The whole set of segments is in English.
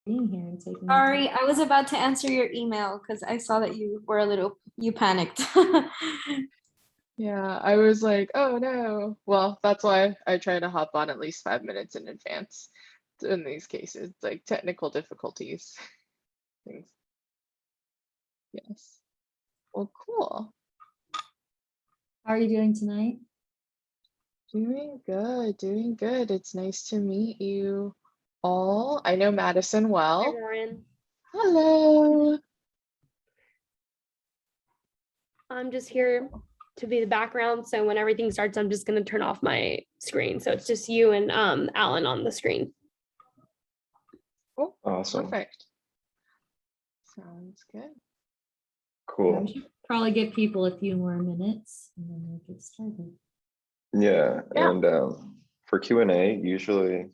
being here and taking the Sorry, time. I was about to answer your email because I saw that you panicked. Yeah, I was like, oh no. Well, that's why I try to hop on at least 5 minutes in advance in these cases, like technical difficulties, things. Yes. Well, cool. How are you doing tonight? Doing good, doing good. It's nice to meet you all. I know Madison Hi, well. Ruoyun. Hello. I'm just here to be the background. So when everything starts, I'm just going to turn off my screen. So it's just you and Alan on the screen. Oh, Awesome. perfect. Sounds good. Yeah, Cool. we should probably give people a few more minutes and then we'll get started. Yeah, Yeah. and for Q&A, usually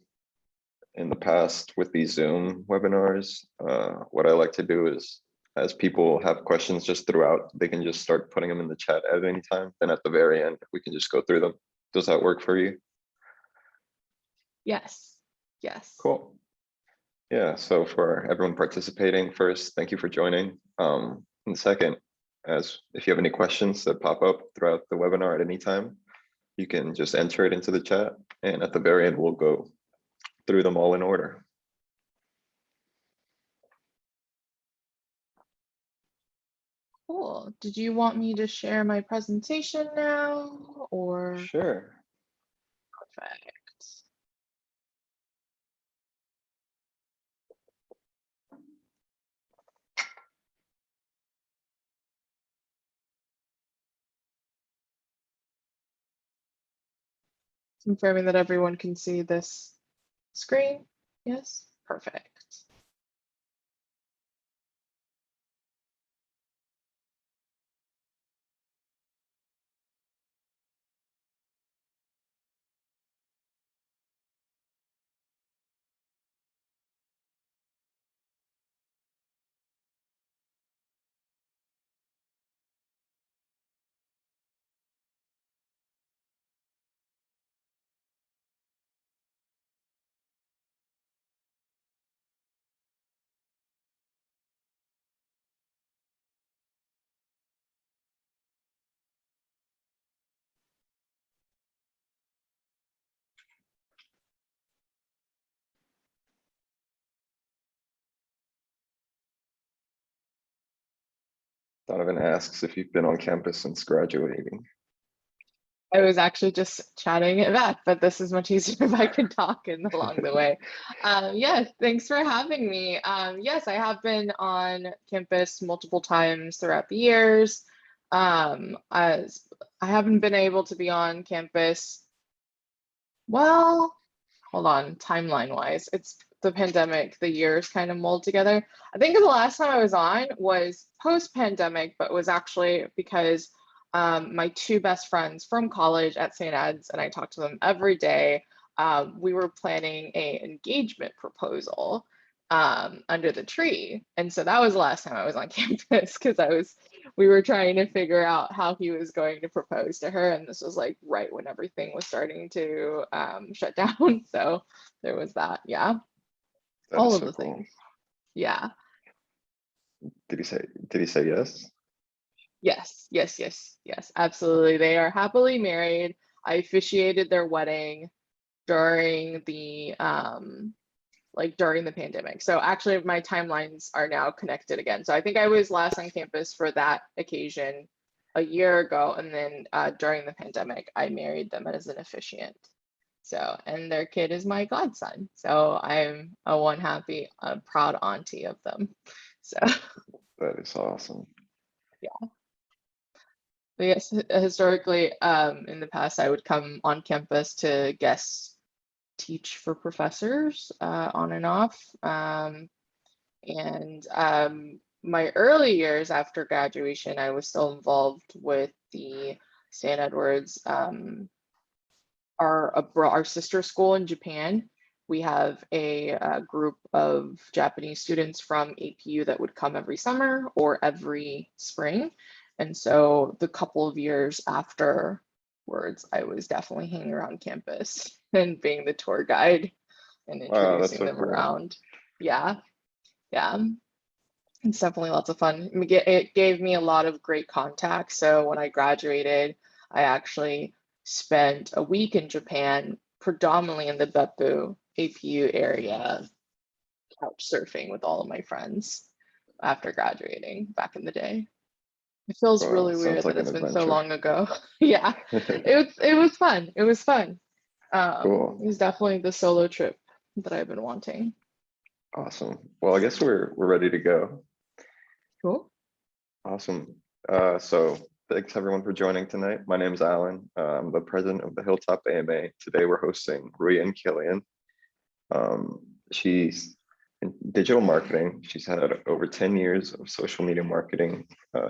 in the past with these Zoom webinars, what I like to do is, as people have questions just throughout, they can just start putting them in the chat at any time. Then at the very end, we can just go through them. Does that work for you? Yes. Yes. Cool. Yeah, so for everyone participating, first, thank you for joining. And second, as if you have any questions that pop up throughout the webinar at any time, you can just enter it into the chat, and at the very end, we'll go through them all in order. Cool. Did you want me to share my presentation now or? Sure. Perfect. Confirming that everyone can see this screen. Yes, perfect. Donovan asks if you've been on campus since graduating. I was actually just chatting it back, but this is much easier if I can talk along the way. Yeah, thanks for having me. Yes, I have been on campus multiple times throughout the years. As I haven't been able to be on campus. Well, hold on, timeline wise, it's the pandemic, the years kind of mold together. I think the last time I was on was post-pandemic, but was actually because my two best friends from college at St. Ed's, and I talked to them every day. We were planning a engagement proposal under the tree. And so that was the last time I was on campus because we were trying to figure out how he was going to propose to her. And this was like right when everything was starting to shut down. So there was that. Yeah. That All is of so the cool. things. Yeah. Did he say yes? Yes, yes, yes, yes, absolutely. They are happily married. I officiated their wedding during the during the pandemic. So actually my timelines are now connected again. So I think I was last on campus for that occasion a year ago, and then during the pandemic, I married them as an officiant. So, and their kid is my godson. So I'm a proud auntie of them. So That is awesome. yeah. But yes, historically, in the past, I would come on campus to guest teach for professors on and off. My early years after graduation, I was still involved with the St. Edward's, our sister school in Japan. We have a group of Japanese students from APU that would come every summer or every spring. And so the couple of years afterwards, I was definitely hanging around campus and being the tour guide and Wow, that's introducing so them cool. around. Yeah. Yeah, it's definitely lots of fun. It gave me a lot of great contacts. So when I graduated, I actually spent a week in Japan, predominantly in the Beppu APU area, couch surfing with all of my friends after graduating back in the day. It feels Well, really sounds weird that like an it's been so adventure. long ago. Yeah, it was fun. It was fun. Cool. It was definitely the solo trip that I've been wanting. Awesome. Well, I guess we're ready to go. Cool. Awesome. So thanks everyone for joining tonight. My name is Alan. I'm the president of the Hilltop AMA. Today we're hosting Ruoyun Killian. She's in digital marketing. She's had over 10 years of social media marketing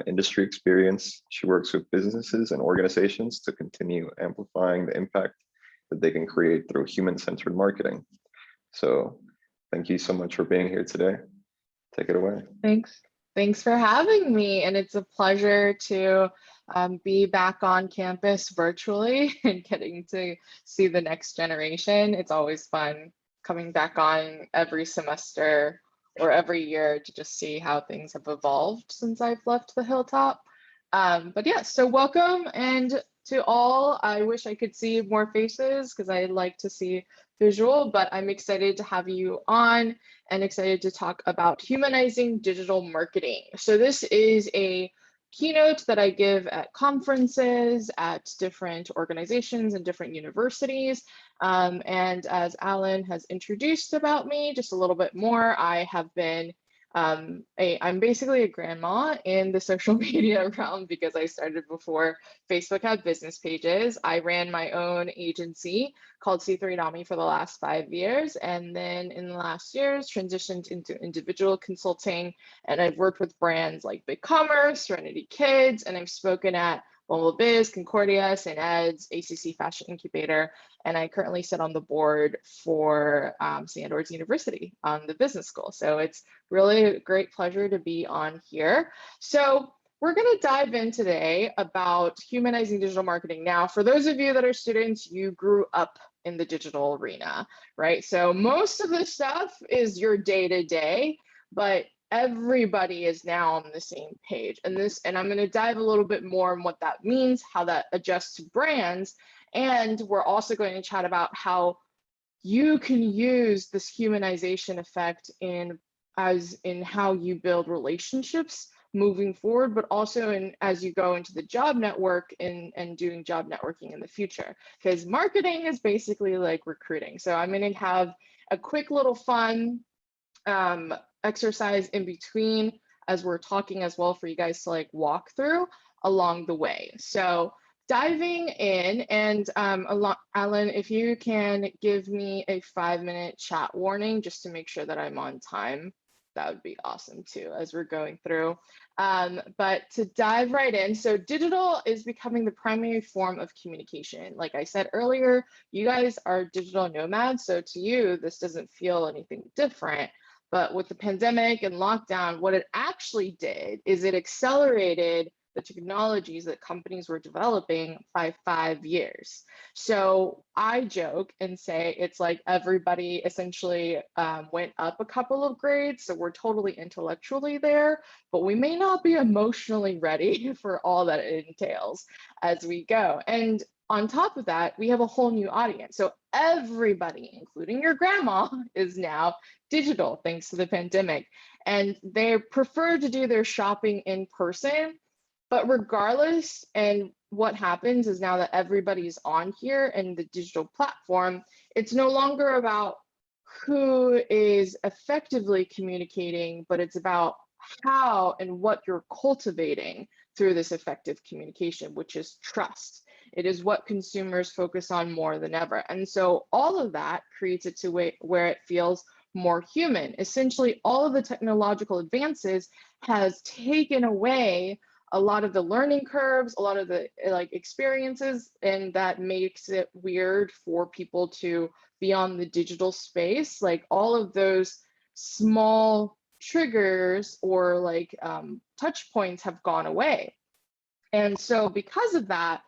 industry experience. She works with businesses and organizations to continue amplifying the impact that they can create through human-centered marketing. So thank you so much for being here today. Take it away. Thanks for having me. And it's a pleasure to be back on campus virtually and getting to see the next generation. It's always fun coming back on every semester or every year to just see how things have evolved since I've left the Hilltop. But yeah, so welcome. And to all, I wish I could see more faces because I like to see visual, but I'm excited to have you on and excited to talk about humanizing digital marketing. So this is a keynote that I give at conferences, at different organizations and different universities. And as Alan has introduced about me just a little bit more, I have been I'm basically a grandma in the social media realm because I started before Facebook had business pages. I ran my own agency called C3 Nami for the last 5 years. And then in the last years, transitioned into individual consulting. And I've worked with brands like BigCommerce, Serenity Kids, and I've spoken at Mobile Biz, Concordia, St. Ed's, ACC Fashion Incubator, and I currently sit on the board for St. Edward's University on the business school. So it's really a great pleasure to be on here. So we're going to dive in today about humanizing digital marketing. Now, for those of you that are students, you grew up in the digital arena, right? So most of this stuff is your day-to-day, but everybody is now on the same page. And I'm going to dive a little bit more on what that means, how that adjusts to brands. And we're also going to chat about how you can use this humanization effect in how you build relationships moving forward, but also as you go into the job network and doing job networking in the future. Because marketing is basically like recruiting. So I'm going to have a quick little fun exercise in between as we're talking as well for you guys to like walk through along the way. So diving in, and Alan, if you can give me a 5-minute chat warning just to make sure that I'm on time, that would be awesome too as we're going through. But to dive right in, so digital is becoming the primary form of communication. Like I said earlier, you guys are digital nomads, so to you, this doesn't feel anything different. But with the pandemic and lockdown, what it actually did is it accelerated the technologies that companies were developing by 5 years. So I joke and say it's like everybody essentially went up a couple of grades. So we're totally intellectually there, but we may not be emotionally ready for all that it entails as we go. And on top of that, we have a whole new audience. So everybody, including your grandma, is now digital thanks to the pandemic. And they prefer to do their shopping in person. But regardless, and what happens is now that everybody's on here and the digital platform, it's no longer about who is effectively communicating, but it's about how and what you're cultivating through this effective communication, which is trust. It is what consumers focus on more than ever. And so all of that creates it to where it feels more human. Essentially, all of the technological advances has taken away a lot of the learning curves, a lot of the experiences, and that makes it weird for people to be on the digital space. Like all of those small triggers or touch points have gone away. And so because of that,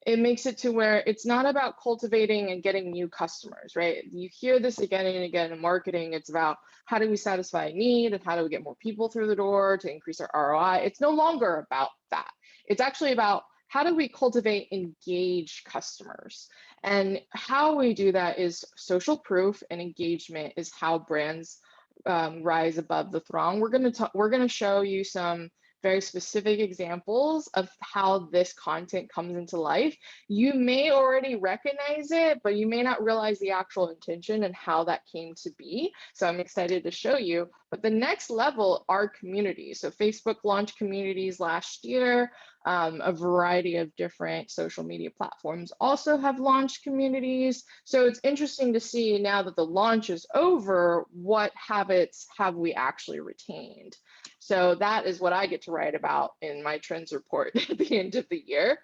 it makes it to where it's not about cultivating and getting new customers, right? You hear this again and again in marketing. It's about how do we satisfy a need and how do we get more people through the door to increase our ROI. It's no longer about that. It's actually about how do we cultivate engaged customers? And how we do that is social proof, and engagement is how brands rise above the throng. We're going to show you some very specific examples of how this content comes into life. You may already recognize it, but you may not realize the actual intention and how that came to be. So I'm excited to show you. But the next level are communities. So Facebook launched communities last year. A variety of different social media platforms also have launched communities. So it's interesting to see now that the launch is over, what habits have we actually retained? So that is what I get to write about in my trends report at the end of the year.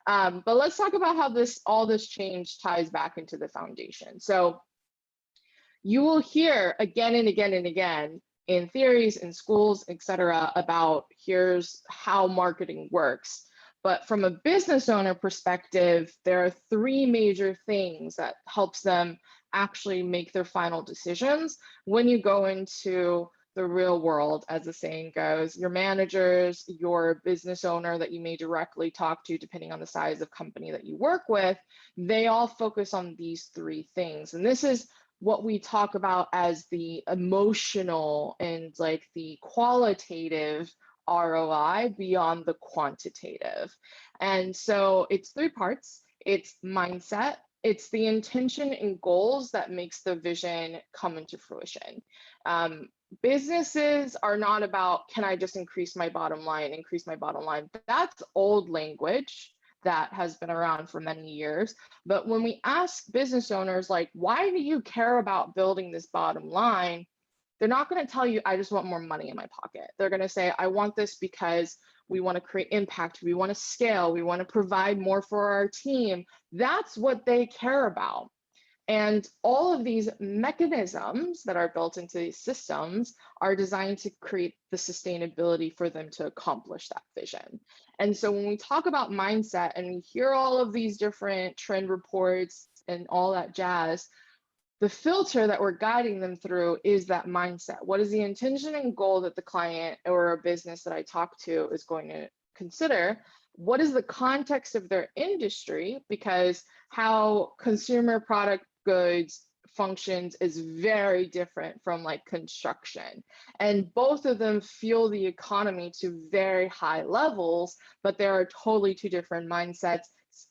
But let's talk about how all this change ties back into the foundation. So you will hear again and again and again in theories, in schools, etc., about here's how marketing works. But from a business owner perspective, there are three major things that helps them actually make their final decisions when you go into the real world, as the saying goes. Your managers, your business owner that you may directly talk to, depending on the size of company that you work with, they all focus on these three things. And this is what we talk about as the emotional and like the qualitative ROI beyond the quantitative. And so it's three parts. It's mindset, it's the intention and goals that makes the vision come into fruition. Businesses are not about, can I just increase my bottom line? That's old language that has been around for many years. But when we ask business owners, like, why do you care about building this bottom line? They're not going to tell you, I just want more money in my pocket. They're going to say, I want this because we want to create impact. We want to scale. We want to provide more for our team. That's what they care about. And all of these mechanisms that are built into these systems are designed to create the sustainability for them to accomplish that vision. And so when we talk about mindset and we hear all of these different trend reports and all that jazz, the filter that we're guiding them through is that mindset. What is the intention and goal that the client or a business that I talk to is going to consider? What is the context of their industry? Because how consumer product goods functions is very different from like construction. And both of them fuel the economy to very high levels, but there are totally two different mindsets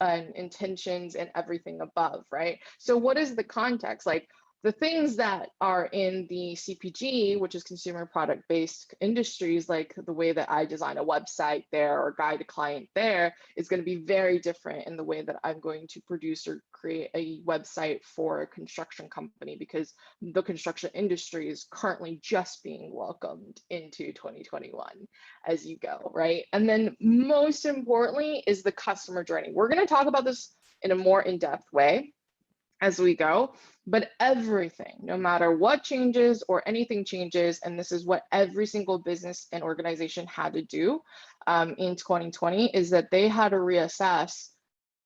and intentions and everything above, right? So what is the context? Like the things that are in the CPG, which is consumer product based industries, like the way that I design a website there or guide a client there is going to be very different in the way that I'm going to produce or create a website for a construction company, because the construction industry is currently just being welcomed into 2021 as you go, right? And then most importantly is the customer journey. We're going to talk about this in a more in-depth way as we go, but everything, no matter what changes or anything changes, and this is what every single business and organization had to do in 2020, is that they had to reassess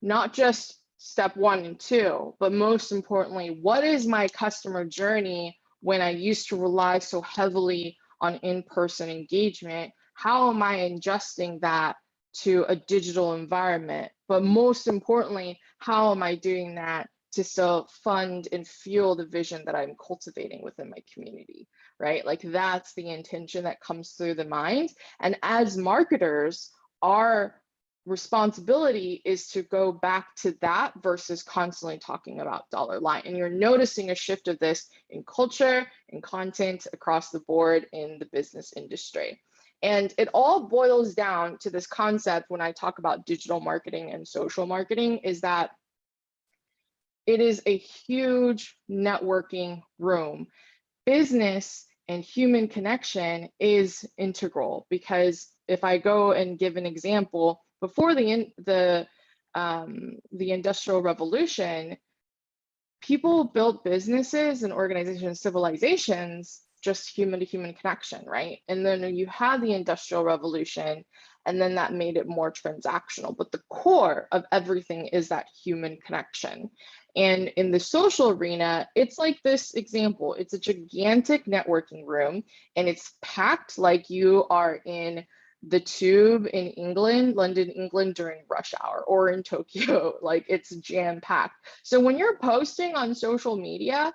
not just step 1 and 2, but most importantly, what is my customer journey when I used to rely so heavily on in-person engagement? How am I adjusting that to a digital environment? But most importantly, how am I doing that to still fund and fuel the vision that I'm cultivating within my community, right? Like that's the intention that comes through the mind. And as marketers, our responsibility is to go back to that versus constantly talking about dollar line. And you're noticing a shift of this in culture and content across the board in the business industry. And it all boils down to this concept when I talk about digital marketing and social marketing, is that it is a huge networking room. Business and human connection is integral, because if I go and give an example, before the Industrial Revolution, people built businesses and organizations, civilizations, just human to human connection, right? And then you have the Industrial Revolution, and then that made it more transactional. But the core of everything is that human connection. And in the social arena, it's like this example. It's a gigantic networking room, and it's packed like you are in the tube in England, London, England during rush hour, or in Tokyo. Like, it's jam packed. So when you're posting on social media,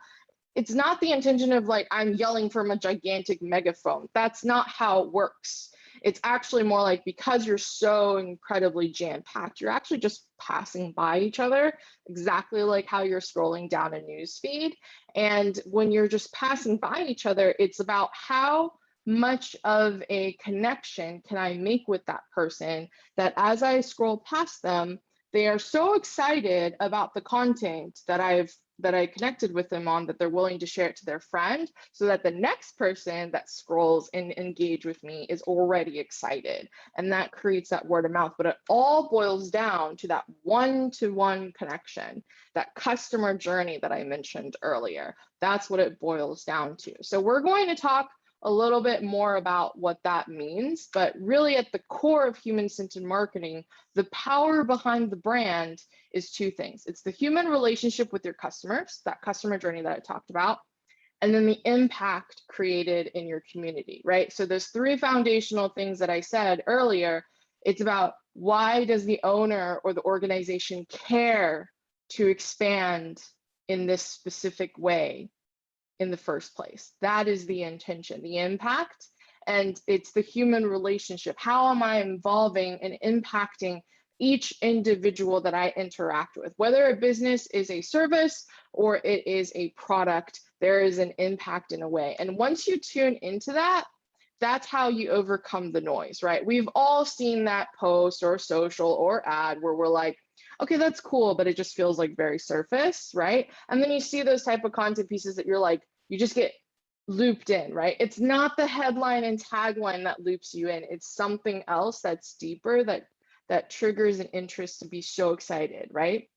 it's not the intention of like, I'm yelling from a gigantic megaphone. That's not how it works. It's actually more like, because you're so incredibly jam packed, you're actually just passing by each other, exactly like how you're scrolling down a news feed. And when you're just passing by each other, it's about how much of a connection can I make with that person, that as I scroll past them, they are so excited about the content that I connected with them on, that they're willing to share it to their friend, so that the next person that scrolls and engage with me is already excited. And that creates that word of mouth. But it all boils down to that one-to-one connection, that customer journey that I mentioned earlier. That's what it boils down to. So we're going to talk a little bit more about what that means, but really at the core of human-centered marketing, the power behind the brand is two things. It's the human relationship with your customers, that customer journey that I talked about, and then the impact created in your community, right? So those three foundational things that I said earlier, it's about, why does the owner or the organization care to expand in this specific way in the first place? That is the intention, the impact, and it's the human relationship. How am I involving and impacting each individual that I interact with? Whether a business is a service or it is a product, there is an impact in a way. And once you tune into that, that's how you overcome the noise, right? We've all seen that post or social or ad where we're like, okay, that's cool, but it just feels like very surface, right? And then you see those type of content pieces that you're like, you just get looped in, right? It's not the headline and tagline that loops you in. It's something else that's deeper, that triggers an interest to be so excited, right?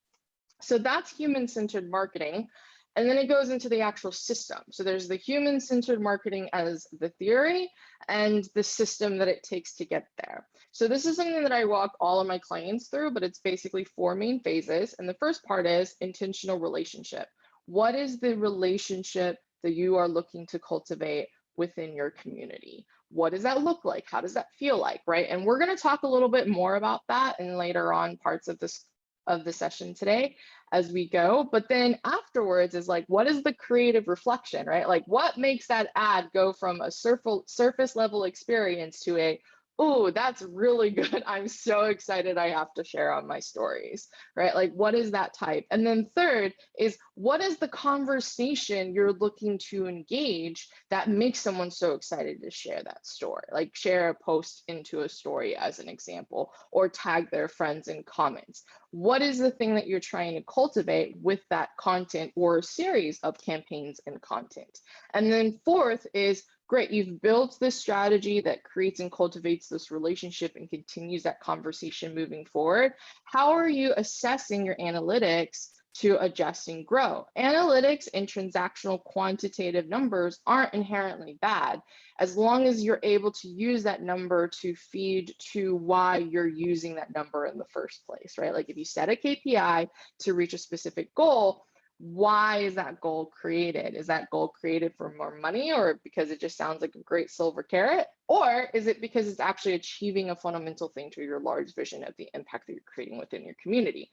So that's human-centered marketing. And then it goes into the actual system. So there's the human-centered marketing as the theory, and the system that it takes to get there. So this is something that I walk all of my clients through, but it's basically 4 main phases. And the first part is intentional relationship. What is the relationship that you are looking to cultivate within your community? What does that look like? How does that feel like, right? And we're going to talk a little bit more about that in later on parts of the session today as we go. But then afterwards is like, what is the creative reflection, right? Like, what makes that ad go from a surface level experience to a, oh, that's really good, I'm so excited, I have to share on my stories, right? Like, what is that type? And then third is, what is the conversation you're looking to engage that makes someone so excited to share that story? Like, share a post into a story as an example, or tag their friends in comments. What is the thing that you're trying to cultivate with that content or series of campaigns and content? And then fourth is, great, you've built this strategy that creates and cultivates this relationship and continues that conversation moving forward. How are you assessing your analytics to adjust and grow? Analytics and transactional quantitative numbers aren't inherently bad, as long as you're able to use that number to feed to why you're using that number in the first place, right? Like, if you set a KPI to reach a specific goal, why is that goal created? Is that goal created for more money, or because it just sounds like a great silver carrot? Or is it because it's actually achieving a fundamental thing to your large vision of the impact that you're creating within your community?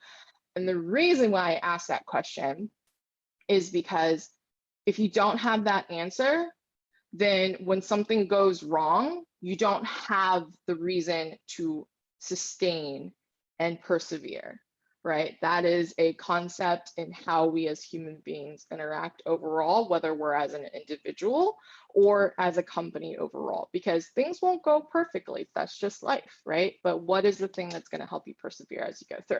And the reason why I asked that question is because if you don't have that answer, then when something goes wrong, you don't have the reason to sustain and persevere, right? That is a concept in how we as human beings interact overall, whether we're as an individual or as a company overall, because things won't go perfectly. That's just life, right? But what is the thing that's going to help you persevere as you go through?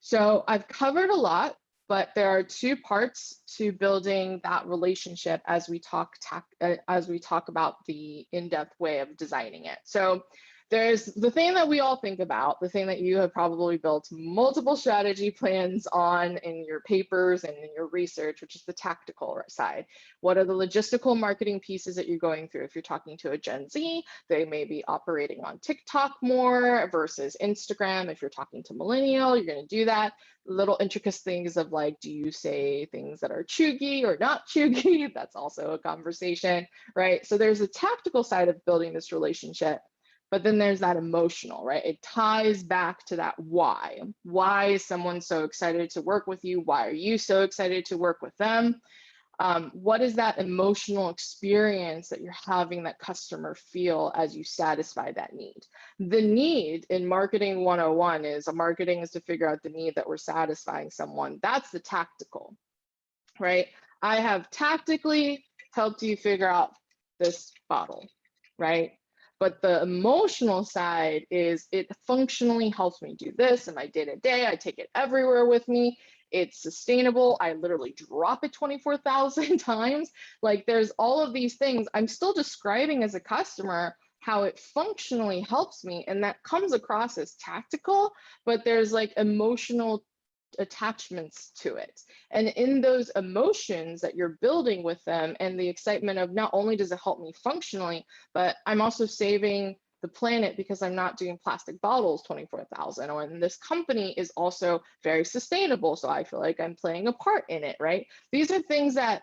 So I've covered a lot, but there are 2 parts to building that relationship as we talk about the in-depth way of designing it. So there's the thing that we all think about, the thing that you have probably built multiple strategy plans on in your papers and in your research, which is the tactical side. What are the logistical marketing pieces that you're going through? If you're talking to a Gen Z, they may be operating on TikTok more versus Instagram. If you're talking to millennial, you're going to do that. Little intricate things of like, do you say things that are chuggy or not chuggy? That's also a conversation, right? So there's a tactical side of building this relationship. But then there's that emotional, right? It ties back to that why. Why is someone so excited to work with you? Why are you so excited to work with them? What is that emotional experience that you're having that customer feel as you satisfy that need? The need in marketing 101 is marketing is to figure out the need that we're satisfying someone. That's the tactical, right? I have tactically helped you figure out this bottle, right? But the emotional side is it functionally helps me do this in my day-to-day. I take it everywhere with me. It's sustainable. I literally drop it 24,000 times. Like there's all of these things. I'm still describing as a customer how it functionally helps me. And that comes across as tactical, but there's like emotional attachments to it. And in those emotions that you're building with them and the excitement of not only does it help me functionally, but I'm also saving the planet because I'm not doing plastic bottles 24,000, and this company is also very sustainable. So I feel like I'm playing a part in it, right? These are things that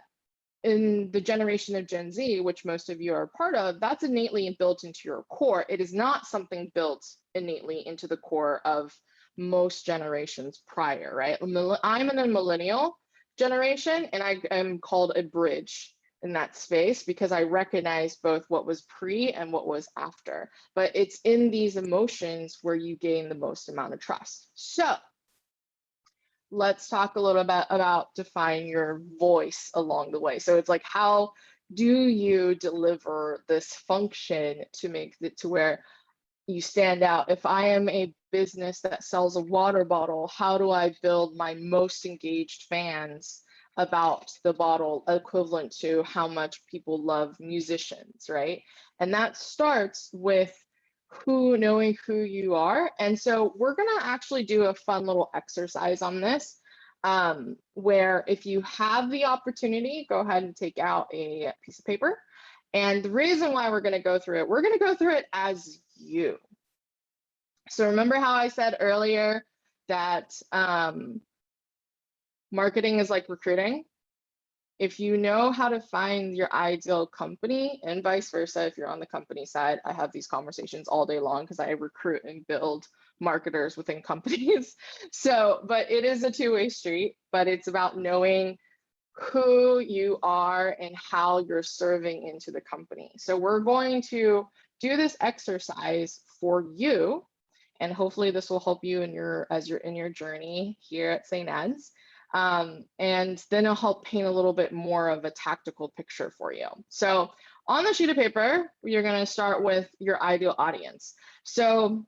in the generation of Gen Z, which most of you are a part of, that's innately built into your core. It is not something built innately into the core of most generations prior, right? I'm in a millennial generation and I am called a bridge in that space because I recognize both what was pre and what was after. But it's in these emotions where you gain the most amount of trust. So let's talk a little bit about defining your voice along the way. So it's like, how do you deliver this function to make it to where you stand out? If I am a business that sells a water bottle, how do I build my most engaged fans about the bottle equivalent to how much people love musicians, right? And that starts with knowing who you are. And so we're gonna actually do a fun little exercise on this, where if you have the opportunity, go ahead and take out a piece of paper. And the reason why we're gonna go through it as you. So remember how I said earlier that marketing is like recruiting? If you know how to find your ideal company and vice versa, if you're on the company side, I have these conversations all day long because I recruit and build marketers within companies. So, but it is a two-way street, but it's about knowing who you are and how you're serving into the company. So we're going to do this exercise for you, and hopefully this will help you as you're in your journey here at St. Ed's. And then it'll help paint a little bit more of a tactical picture for you. So on the sheet of paper, you're going to start with your ideal audience. So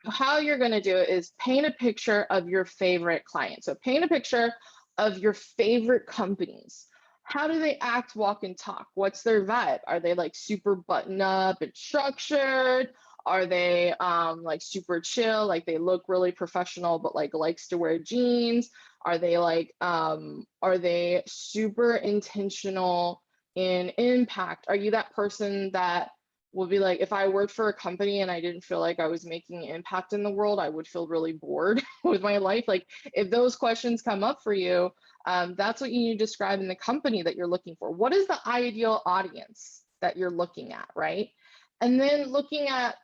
how you're going to do it is paint a picture of your favorite client. So paint a picture of your favorite companies. How do they act, walk, and talk? What's their vibe? Are they like super buttoned up and structured? Are they like super chill, like they look really professional, but like likes to wear jeans? Are they like, are they super intentional in impact? Are you that person that will be like, if I worked for a company and I didn't feel like I was making an impact in the world, I would feel really bored with my life? Like if those questions come up for you, that's what you need to describe in the company that you're looking for. What is the ideal audience that you're looking at, right? And then looking at,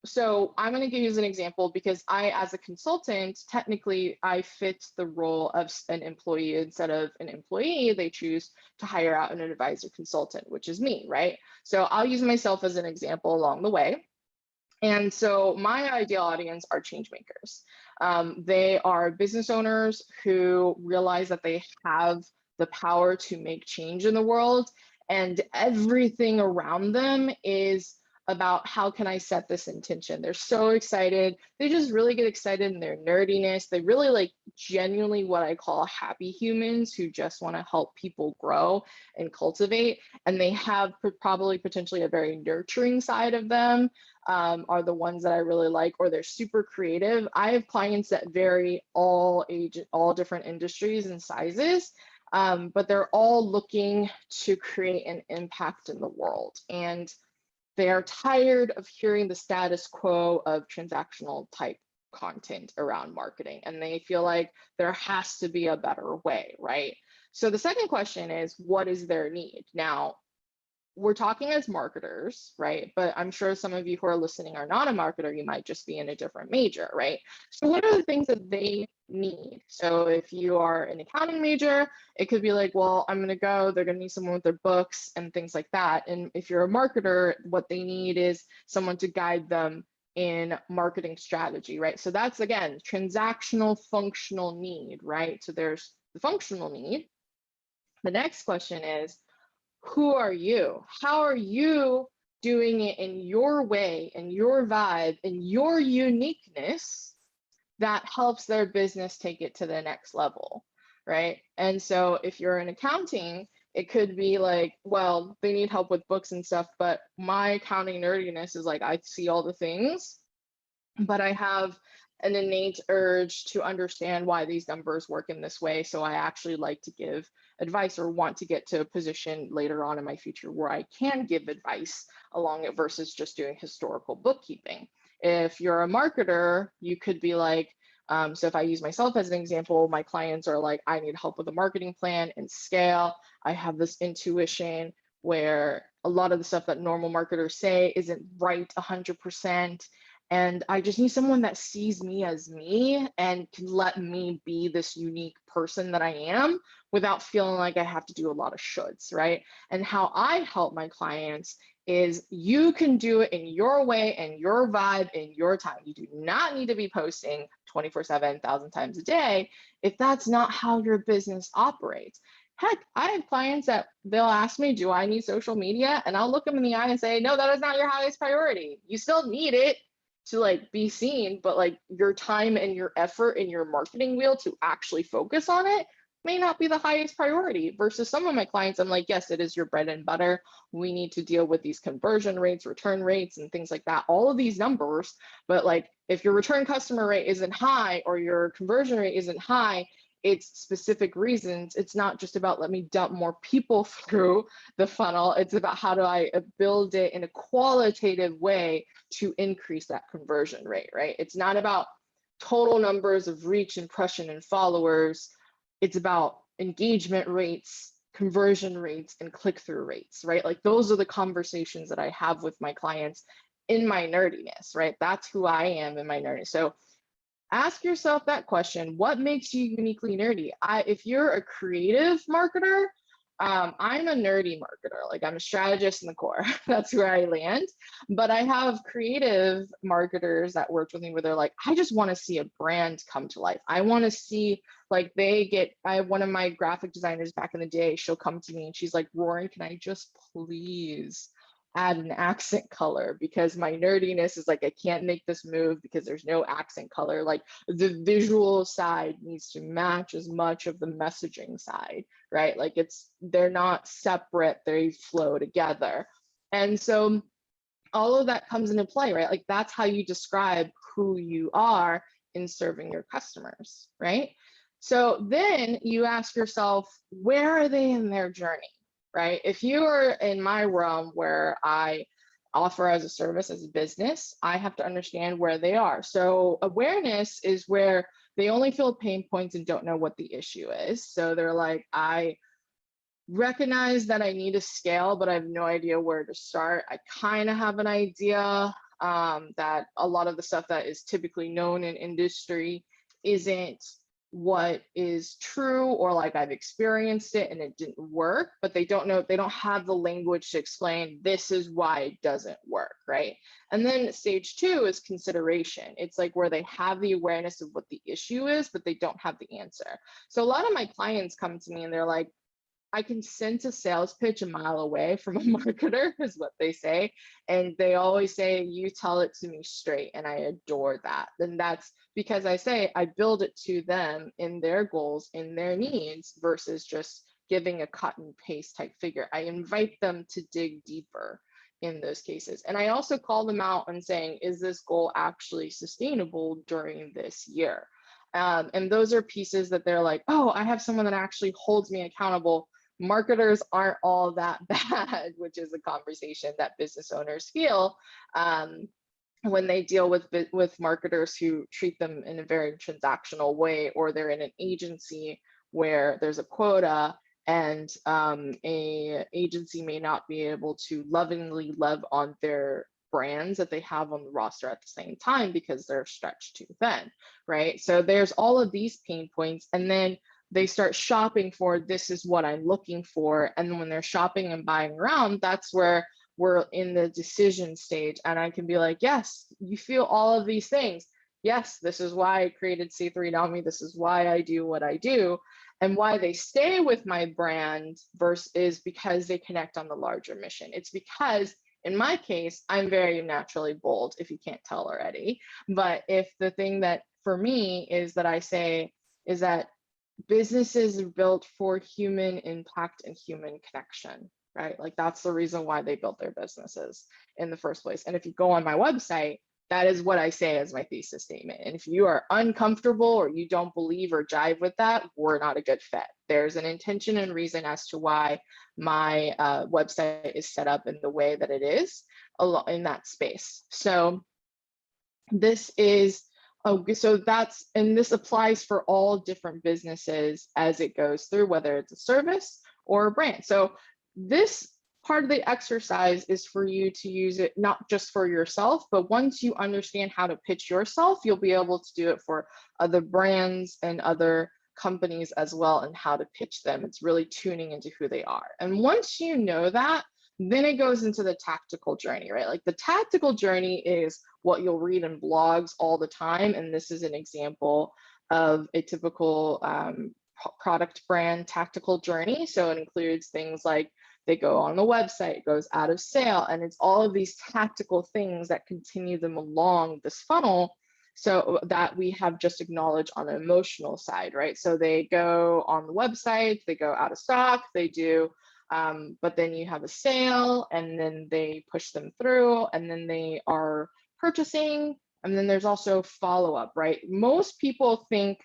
so I'm going to use an example because I, as a consultant, technically I fit the role of an employee. Instead of an employee, they choose to hire out an advisor consultant, which is me, right? So I'll use myself as an example along the way. And so my ideal audience are change makers. They are business owners who realize that they have the power to make change in the world, and everything around them is about how can I set this intention. They're so excited. They just really get excited in their nerdiness. They really like genuinely what I call happy humans who just want to help people grow and cultivate. And they have probably potentially a very nurturing side of them, are the ones that I really like, or they're super creative. I have clients that vary all age, all different industries and sizes. But they're all looking to create an impact in the world. And they are tired of hearing the status quo of transactional type content around marketing. And they feel like there has to be a better way, right? So the second question is, what is their need? Now, we're talking as marketers, right? But I'm sure some of you who are listening are not a marketer. You might just be in a different major, right? So what are the things that they need? So if you are an accounting major, it could be like, well, I'm going to go, they're going to need someone with their books and things like that. And if you're a marketer, what they need is someone to guide them in marketing strategy, right? So that's, again, transactional functional need, right? So there's the functional need. The next question is, who are you? How are you doing it in your way, in your vibe, in your uniqueness that helps their business take it to the next level, right? And so if you're in accounting, it could be like, well, they need help with books and stuff, but my accounting nerdiness is like, I see all the things, but I have an innate urge to understand why these numbers work in this way. So I actually like to give advice or want to get to a position later on in my future where I can give advice along it versus just doing historical bookkeeping. If you're a marketer, you could be like, so if I use myself as an example, my clients are like, I need help with a marketing plan and scale. I have this intuition where a lot of the stuff that normal marketers say isn't right 100%. And I just need someone that sees me as me and can let me be this unique person that I am without feeling like I have to do a lot of shoulds, right? And how I help my clients is you can do it in your way and your vibe in your time. You do not need to be posting 24/7, 1,000 times a day if that's not how your business operates. Heck, I have clients that they'll ask me, do I need social media? And I'll look them in the eye and say, no, that is not your highest priority. You still need it to like be seen, but like your time and your effort in your marketing wheel to actually focus on it may not be the highest priority. Versus some of my clients, I'm like, yes, it is your bread and butter. We need to deal with these conversion rates, return rates, and things like that, all of these numbers. But like if your return customer rate isn't high or your conversion rate isn't high, it's specific reasons. It's not just about let me dump more people through the funnel. It's about how do I build it in a qualitative way to increase that conversion rate, right? It's not about total numbers of reach, impression, and followers. It's about engagement rates, conversion rates, and click-through rates, right? Like those are the conversations that I have with my clients in my nerdiness, right? That's who I am in my nerdiness. So ask yourself that question. What makes you uniquely nerdy? If you're a creative marketer, I'm a nerdy marketer. Like I'm a strategist in the core. That's where I land. But I have creative marketers that worked with me where they're like, I just want to see a brand come to life. I want to see like I have one of my graphic designers back in the day, she'll come to me and she's like, Ruoyun, can I just please add an accent color, because my nerdiness is like, I can't make this move because there's no accent color. Like the visual side needs to match as much of the messaging side, right? Like they're not separate, they flow together. And so all of that comes into play, right? Like that's how you describe who you are in serving your customers, right? So then you ask yourself, where are they in their journey? Right? If you are in my realm where I offer as a service, as a business, I have to understand where they are. So awareness is where they only feel pain points and don't know what the issue is. So they're like, I recognize that I need to scale, but I have no idea where to start. I kind of have an idea that a lot of the stuff that is typically known in industry isn't what is true, or like I've experienced it and it didn't work, but they don't know, they don't have the language to explain this is why it doesn't work, right? And then stage 2 is consideration. It's like where they have the awareness of what the issue is, but they don't have the answer. So a lot of my clients come to me and they're like, I can sense a sales pitch a mile away from a marketer, is what they say. And they always say, you tell it to me straight. And I adore that. And that's because I say I build it to them in their goals, in their needs, versus just giving a cut and paste type figure. I invite them to dig deeper in those cases. And I also call them out and saying, is this goal actually sustainable during this year? And those are pieces that they're like, oh, I have someone that actually holds me accountable. Marketers aren't all that bad, which is a conversation that business owners feel when they deal with marketers who treat them in a very transactional way, or they're in an agency where there's a quota, and a agency may not be able to lovingly love on their brands that they have on the roster at the same time because they're stretched too thin, right? So there's all of these pain points, and then they start shopping for, this is what I'm looking for. And when they're shopping and buying around, that's where we're in the decision stage. And I can be like, yes, you feel all of these things. Yes, this is why I created C3Nomi. This is why I do what I do. And why they stay with my brand is because they connect on the larger mission. It's because in my case, I'm very naturally bold, if you can't tell already. But if the thing that for me is that I say is that businesses are built for human impact and human connection, right? Like that's the reason why they built their businesses in the first place. And if you go on my website, that is what I say as my thesis statement. And if you are uncomfortable or you don't believe or jive with that, we're not a good fit. There's an intention and reason as to why my website is set up in the way that it is in that space. So this is and this applies for all different businesses as it goes through, whether it's a service or a brand. So this part of the exercise is for you to use it not just for yourself, but once you understand how to pitch yourself, you'll be able to do it for other brands and other companies as well, and how to pitch them. It's really tuning into who they are. And once you know that, then it goes into the tactical journey, right? Like the tactical journey is what you'll read in blogs all the time. And this is an example of a typical product brand tactical journey. So it includes things like they go on the website, goes out of sale, and it's all of these tactical things that continue them along this funnel, so that we have just acknowledged on the emotional side, right? So they go on the website, they go out of stock, they do but then you have a sale, and then they push them through, and then they are purchasing, and then there's also follow-up, right? Most people think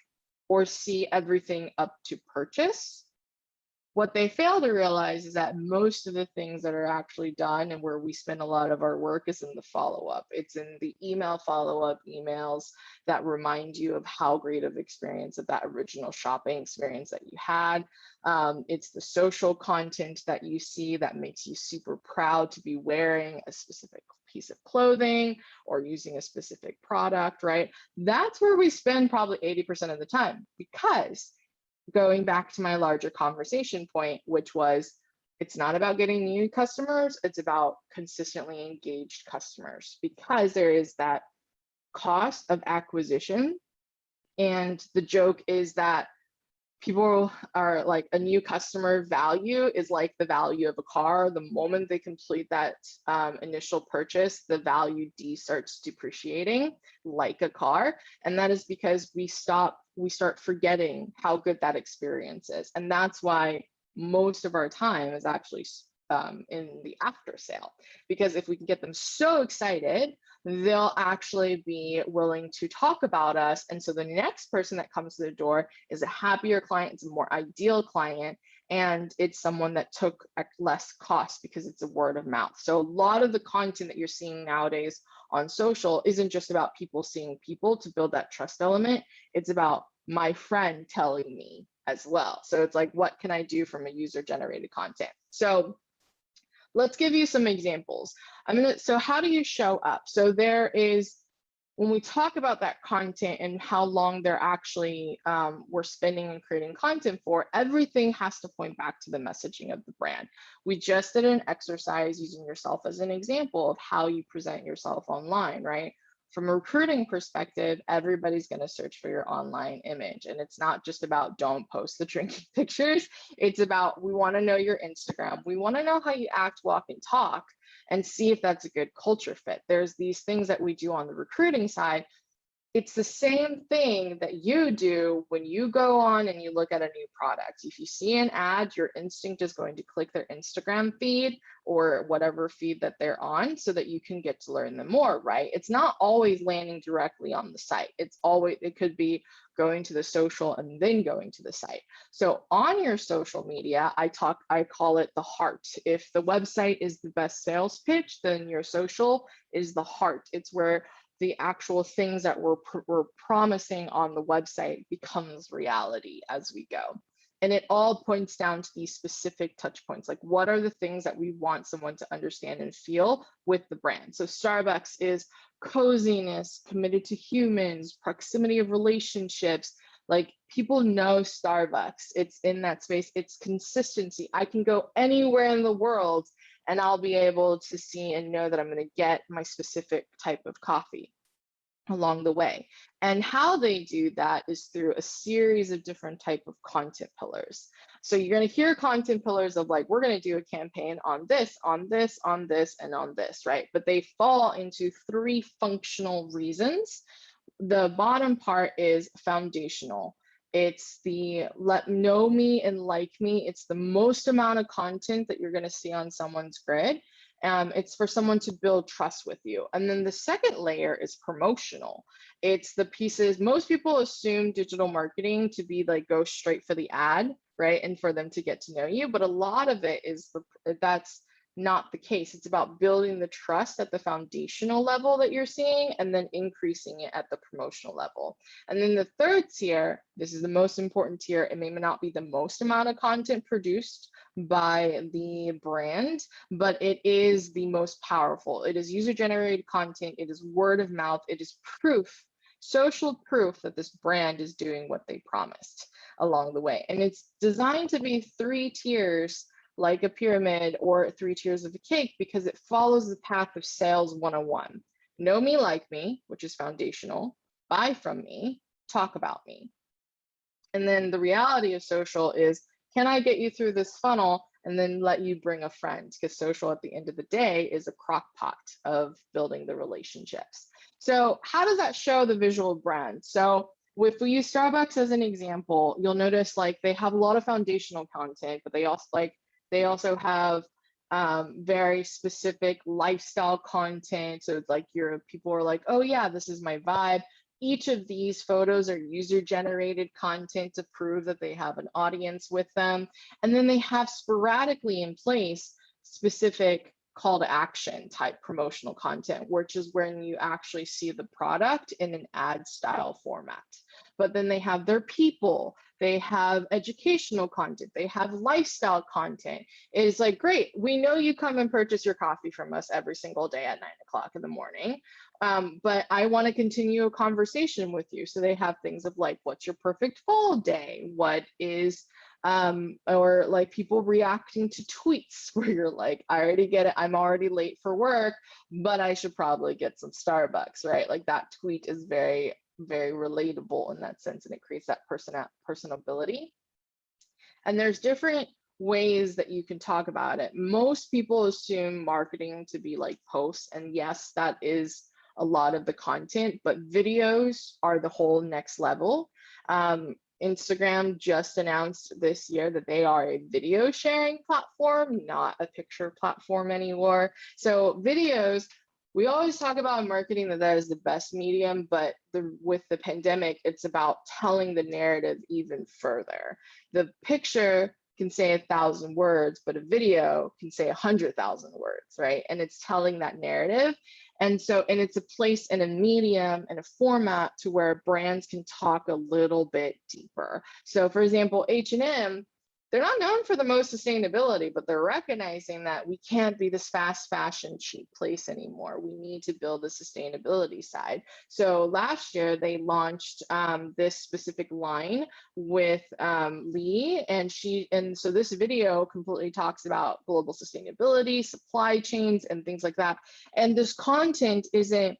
or see everything up to purchase. What they fail to realize is that most of the things that are actually done and where we spend a lot of our work is in the follow-up. It's in the email follow-up emails that remind you of how great of experience of that original shopping experience that you had. It's the social content that you see that makes you super proud to be wearing a specific piece of clothing or using a specific product, right? That's where we spend probably 80% of the time, because going back to my larger conversation point, which was, it's not about getting new customers, it's about consistently engaged customers, because there is that cost of acquisition. And the joke is that people are like, a new customer value is like the value of a car. The moment they complete that initial purchase, the value starts depreciating like a car. And that is because we start forgetting how good that experience is. And that's why most of our time is actually in the after sale, because if we can get them so excited, they'll actually be willing to talk about us. And so the next person that comes to the door is a happier client, it's a more ideal client, and it's someone that took less cost because it's a word of mouth. So a lot of the content that you're seeing nowadays on social isn't just about people seeing people to build that trust element. It's about my friend telling me as well. So it's like, what can I do from a user generated content? So let's give you some examples. So how do you show up? So there is, when we talk about that content and how long they're actually we're spending and creating content for, everything has to point back to the messaging of the brand. We just did an exercise using yourself as an example of how you present yourself online, right? from a recruiting perspective, everybody's going to search for your online image. And it's not just about don't post the drinking pictures. It's about, we want to know your Instagram. We want to know how you act, walk, and talk, and see if that's a good culture fit. There's these things that we do on the recruiting side. It's the same thing that you do when you go on and you look at a new product. If you see an ad, your instinct is going to click their Instagram feed or whatever feed that they're on so that you can get to learn them more, right? It's not always landing directly on the site. It could be going to the social and then going to the site. So on your social media, I call it the heart. If the website is the best sales pitch, then your social is the heart. It's where the actual things that we're promising on the website becomes reality as we go. And it all points down to these specific touch points. Like, what are the things that we want someone to understand and feel with the brand? So Starbucks is coziness, committed to humans, proximity of relationships. Like, people know Starbucks. It's in that space. It's consistency. I can go anywhere in the world and I'll be able to see and know that I'm going to get my specific type of coffee along the way. And how they do that is through a series of different type of content pillars. So you're going to hear content pillars of like, we're going to do a campaign on this, on this, on this, and on this, right? But they fall into 3 functional reasons. The bottom part is foundational. It's the know me and like me. It's the most amount of content that you're going to see on someone's grid. It's for someone to build trust with you. And then the second layer is promotional. It's the pieces, most people assume digital marketing to be like, go straight for the ad, right? And for them to get to know you. But a lot of it is, that's not the case. It's about building the trust at the foundational level that you're seeing and then increasing it at the promotional level. And then the third tier, this is the most important tier. It may not be the most amount of content produced by the brand, but it is the most powerful. It is user-generated content. It is word of mouth. It is proof, social proof that this brand is doing what they promised along the way. And it's designed to be 3 tiers like a pyramid or 3 tiers of a cake because it follows the path of sales 101. Know me, like me, which is foundational. Buy from me, talk about me. And then the reality of social is, can I get you through this funnel and then let you bring a friend? Because social at the end of the day is a crock pot of building the relationships. So how does that show the visual brand? So if we use Starbucks as an example, you'll notice like they have a lot of foundational content, but they also have very specific lifestyle content. So it's like people are like, oh yeah, this is my vibe. Each of these photos are user-generated content to prove that they have an audience with them. And then they have sporadically in place specific call to action type promotional content, which is when you actually see the product in an ad style format. But then they have their people, they have educational content, they have lifestyle content. It's like, great, we know you come and purchase your coffee from us every single day at 9 o'clock in the morning. But I want to continue a conversation with you. So they have things of like, what's your perfect fall day? What is, or like people reacting to tweets where you're like, I already get it. I'm already late for work, but I should probably get some Starbucks, right? Like that tweet is very, very relatable in that sense. And it creates that personability. And there's different ways that you can talk about it. Most people assume marketing to be like posts. And yes, that is a lot of the content, but videos are the whole next level. Instagram just announced this year that they are a video sharing platform, not a picture platform anymore. So videos, we always talk about marketing that is the best medium, but with the pandemic, it's about telling the narrative even further. The picture can say 1,000 words, but a video can say 100,000 words, right? And it's telling that narrative. And it's a place and a medium and a format to where brands can talk a little bit deeper. So for example, H&M, they're not known for the most sustainability, but they're recognizing that we can't be this fast fashion cheap place anymore. We need to build the sustainability side. So last year they launched this specific line with Lee, and so this video completely talks about global sustainability, supply chains, and things like that. And this content isn't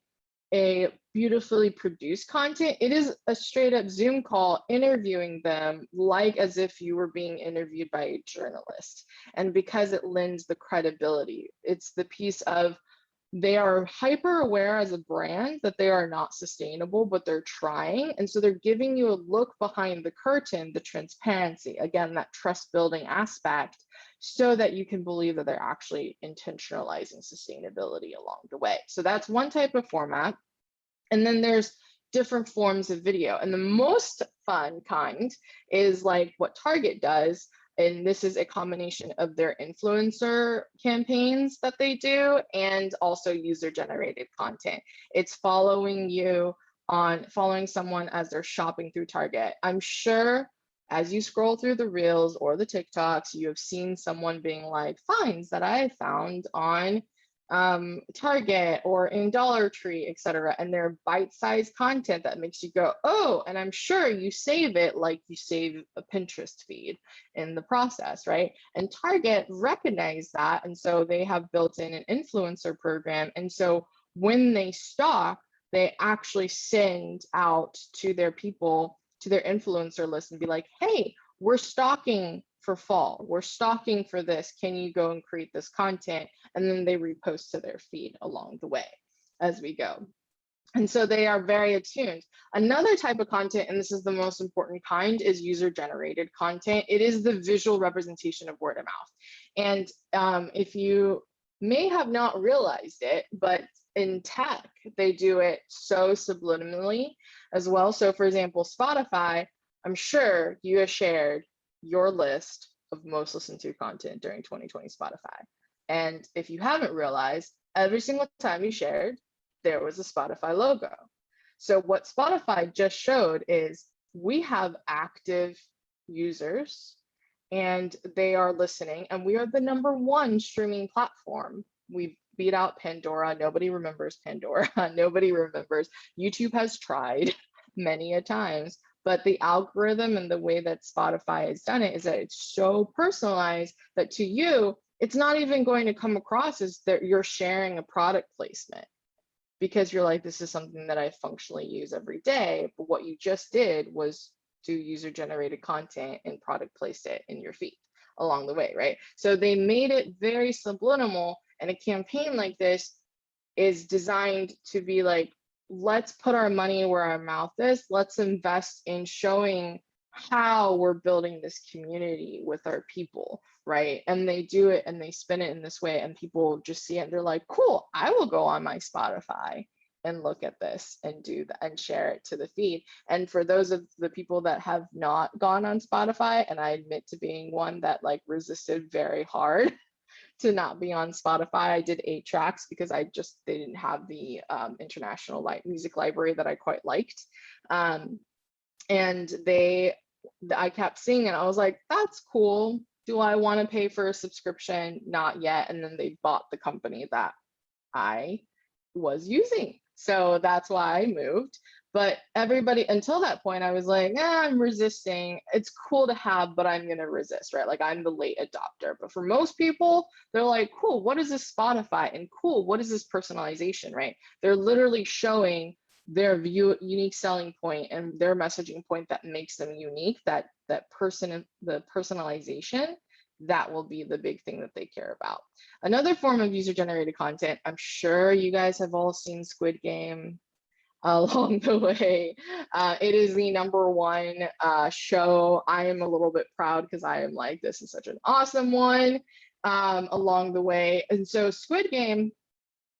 a beautifully produced content. It is a straight up Zoom call interviewing them like as if you were being interviewed by a journalist. And because it lends the credibility, it's the piece of they are hyper aware as a brand that they are not sustainable, but they're trying. And so they're giving you a look behind the curtain, the transparency, again, that trust building aspect, so that you can believe that they're actually intentionalizing sustainability along the way. So that's one type of format. And then there's different forms of video. And the most fun kind is like what Target does. And this is a combination of their influencer campaigns that they do and also user generated content. It's following someone as they're shopping through Target. I'm sure as you scroll through the reels or the TikToks, you have seen someone being like, finds that I found on Target or in Dollar Tree, etc. And they're bite-sized content that makes you go, oh, and I'm sure you save it like you save a Pinterest feed in the process, right? And Target recognized that. And so they have built in an influencer program. And so when they stock, they actually send out to their people, to their influencer list and be like, hey, we're stocking for fall. We're stocking for this. Can you go and create this content? And then they repost to their feed along the way as we go. And so they are very attuned. Another type of content, and this is the most important kind, is user-generated content. It is the visual representation of word of mouth. And if you may have not realized it, but in tech, they do it so subliminally as well. So for example, Spotify, I'm sure you have shared your list of most listened to content during 2020 Spotify. And if you haven't realized, every single time you shared, there was a Spotify logo. So what Spotify just showed is we have active users and they are listening, and we are the #1 streaming platform. We beat out Pandora. Nobody remembers Pandora. Nobody remembers. YouTube has tried many a times. But the algorithm and the way that Spotify has done it is that it's so personalized that to you, it's not even going to come across as that you're sharing a product placement, because you're like, this is something that I functionally use every day. But what you just did was do user generated content and product place it in your feed along the way, right? So they made it very subliminal, and a campaign like this is designed to be like, let's put our money where our mouth is. Let's invest in showing how we're building this community with our people, right? And they do it and they spin it in this way, and people just see it and they're like, cool, I will go on my Spotify and look at this and do that and share it to the feed. And for those of the people that have not gone on Spotify, and I admit to being one that like resisted very hard to not be on Spotify. I did 8 tracks because they didn't have the international music library that I quite liked. And I kept seeing it. I was like, that's cool. Do I want to pay for a subscription? Not yet. And then they bought the company that I was using. So that's why I moved. But everybody, until that point, I was like, I'm resisting. It's cool to have, but I'm going to resist, right? Like I'm the late adopter. But for most people, they're like, cool, what is this Spotify? And cool, what is this personalization, right? They're literally showing their unique selling point and their messaging point that makes them unique, the personalization, that will be the big thing that they care about. Another form of user-generated content, I'm sure you guys have all seen Squid Game along the way. It is the #1 show. I am a little bit proud because I am like, this is such an awesome one along the way. And so Squid Game,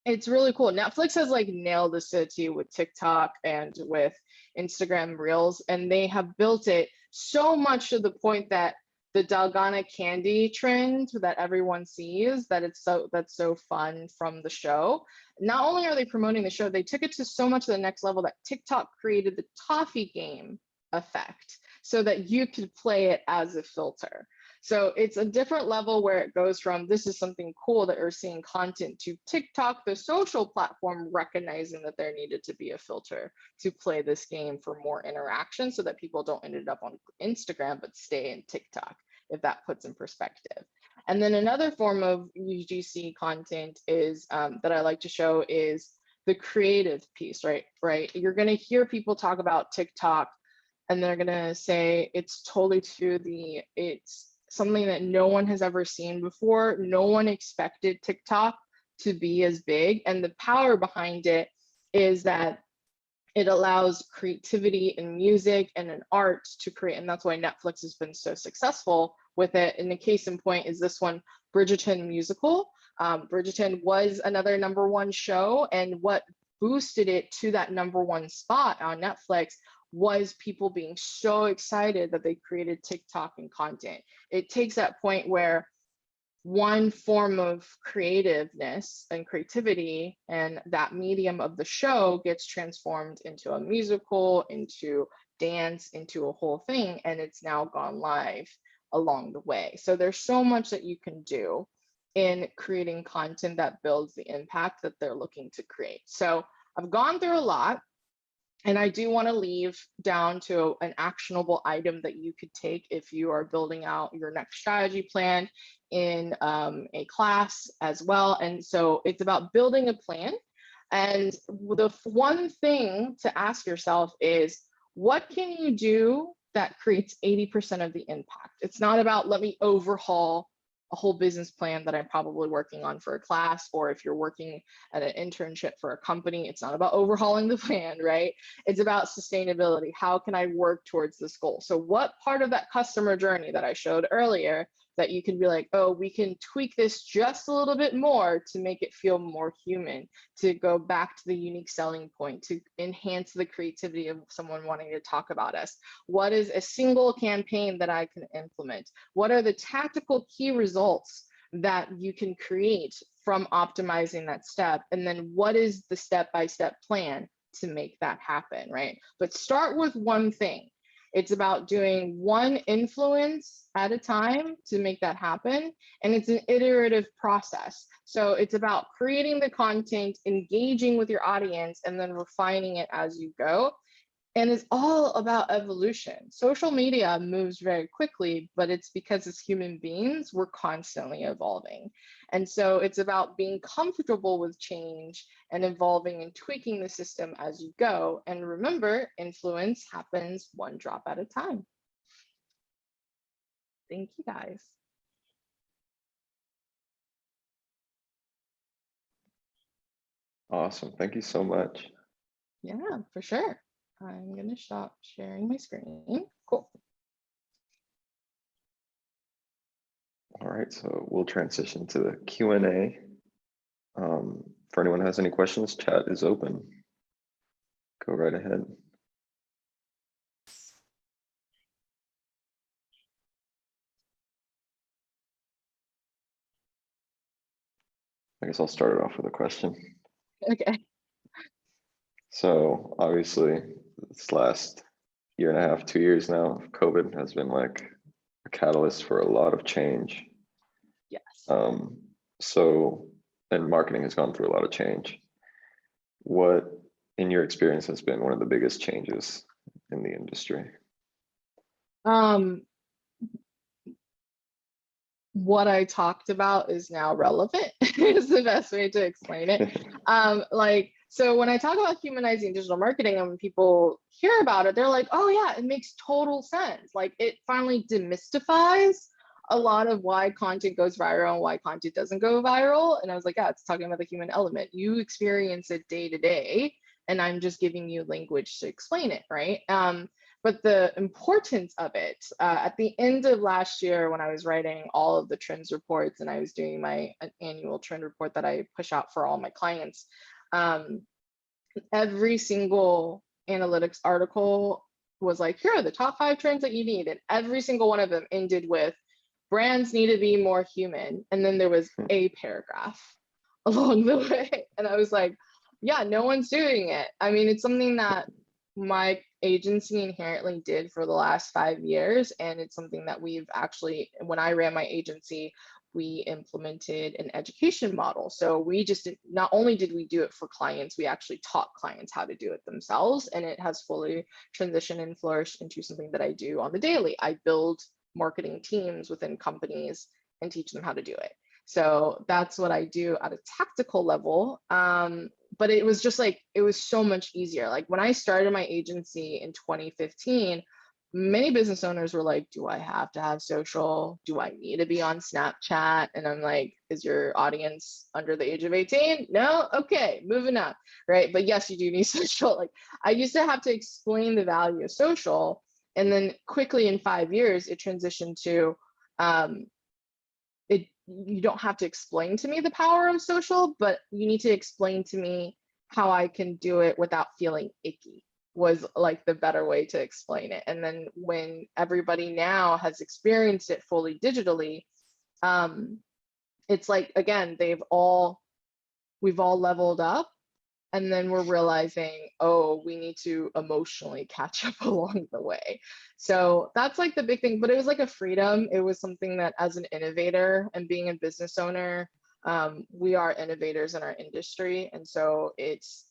it's really cool. Netflix has like nailed this too with TikTok and with Instagram Reels, and they have built it so much to the point that the Dalgona candy trend that everyone sees, that's so fun from the show. Not only are they promoting the show, they took it to so much to the next level that TikTok created the toffee game effect so that you could play it as a filter. So it's a different level where it goes from, this is something cool that you're seeing content, to TikTok, the social platform, recognizing that there needed to be a filter to play this game for more interaction so that people don't end up on Instagram, but stay in TikTok, if that puts in perspective. And then another form of UGC content is that I like to show is the creative piece, right? You're going to hear people talk about TikTok and they're going to say it's totally it's something that no one has ever seen before. No one expected TikTok to be as big. And the power behind it is that it allows creativity in music and in art to create. And that's why Netflix has been so successful with it. And the case in point is this one, Bridgerton musical. Bridgerton was another #1 show. And what boosted it to that #1 spot on Netflix was people being so excited that they created TikTok and content. It takes that point where one form of creativeness and creativity and that medium of the show gets transformed into a musical, into dance, into a whole thing, and it's now gone live along the way. So there's so much that you can do in creating content that builds the impact that they're looking to create. So I've gone through a lot. And I do want to leave down to an actionable item that you could take if you are building out your next strategy plan in a class as well. And so it's about building a plan. And the one thing to ask yourself is, what can you do that creates 80% of the impact? It's not about, let me overhaul a whole business plan that I'm probably working on for a class, or if you're working at an internship for a company, it's not about overhauling the plan, right? It's about sustainability. How can I work towards this goal? So what part of that customer journey that I showed earlier that you can be like, oh, we can tweak this just a little bit more to make it feel more human, to go back to the unique selling point, to enhance the creativity of someone wanting to talk about us. What is a single campaign that I can implement? What are the tactical key results that you can create from optimizing that step? And then what is the step-by-step plan to make that happen, right? But start with one thing. It's about doing one influence at a time to make that happen. And it's an iterative process. So it's about creating the content, engaging with your audience, and then refining it as you go. And it's all about evolution. Social media moves very quickly, but it's because as human beings, we're constantly evolving. And so it's about being comfortable with change and evolving and tweaking the system as you go. And remember, influence happens one drop at a time. Thank you, guys. Awesome. Thank you so much. Yeah, for sure. I'm going to stop sharing my screen. Cool. All right, so we'll transition to the Q&A. For anyone who has any questions, chat is open. Go right ahead. I guess I'll start it off with a question. Okay. So obviously this last year and a half, 2 years now, COVID has been like a catalyst for a lot of change. Yes. And marketing has gone through a lot of change. What, in your experience, has been one of the biggest changes in the industry? What I talked about is now relevant is the best way to explain it. So when I talk about humanizing digital marketing and when people hear about it, they're like, oh yeah, it makes total sense. Like it finally demystifies a lot of why content goes viral and why content doesn't go viral. And I was like, yeah, it's talking about the human element. You experience it day to day, and I'm just giving you language to explain it, right? But the importance of it, at the end of last year, when I was writing all of the trends reports and I was doing my annual trend report that I push out for all my clients, every single analytics article was like, here are the top 5 trends that you need. And every single one of them ended with, brands need to be more human. And then there was a paragraph along the way. And I was like, yeah, no one's doing it. I mean, it's something that my agency inherently did for the last 5 years. And it's something that we've actually, when I ran my agency, we implemented an education model. So we just, not only did we do it for clients, we actually taught clients how to do it themselves. And it has fully transitioned and flourished into something that I do on the daily. I build marketing teams within companies and teach them how to do it. So that's what I do at a tactical level. but it was just like, it was so much easier. Like when I started my agency in 2015, many business owners were like, do I have to have social? Do I need to be on Snapchat? And I'm like, is your audience under the age of 18? No? Okay, moving on, right? But yes, you do need social. Like I used to have to explain the value of social. And then quickly in 5 years, it transitioned to, you don't have to explain to me the power of social, but you need to explain to me how I can do it without feeling icky, was like the better way to explain it. And then when everybody now has experienced it fully digitally, it's like, again, we've all leveled up. And then we're realizing, oh, we need to emotionally catch up along the way. So that's like the big thing, but it was like a freedom. It was something that as an innovator and being a business owner, we are innovators in our industry. And so it's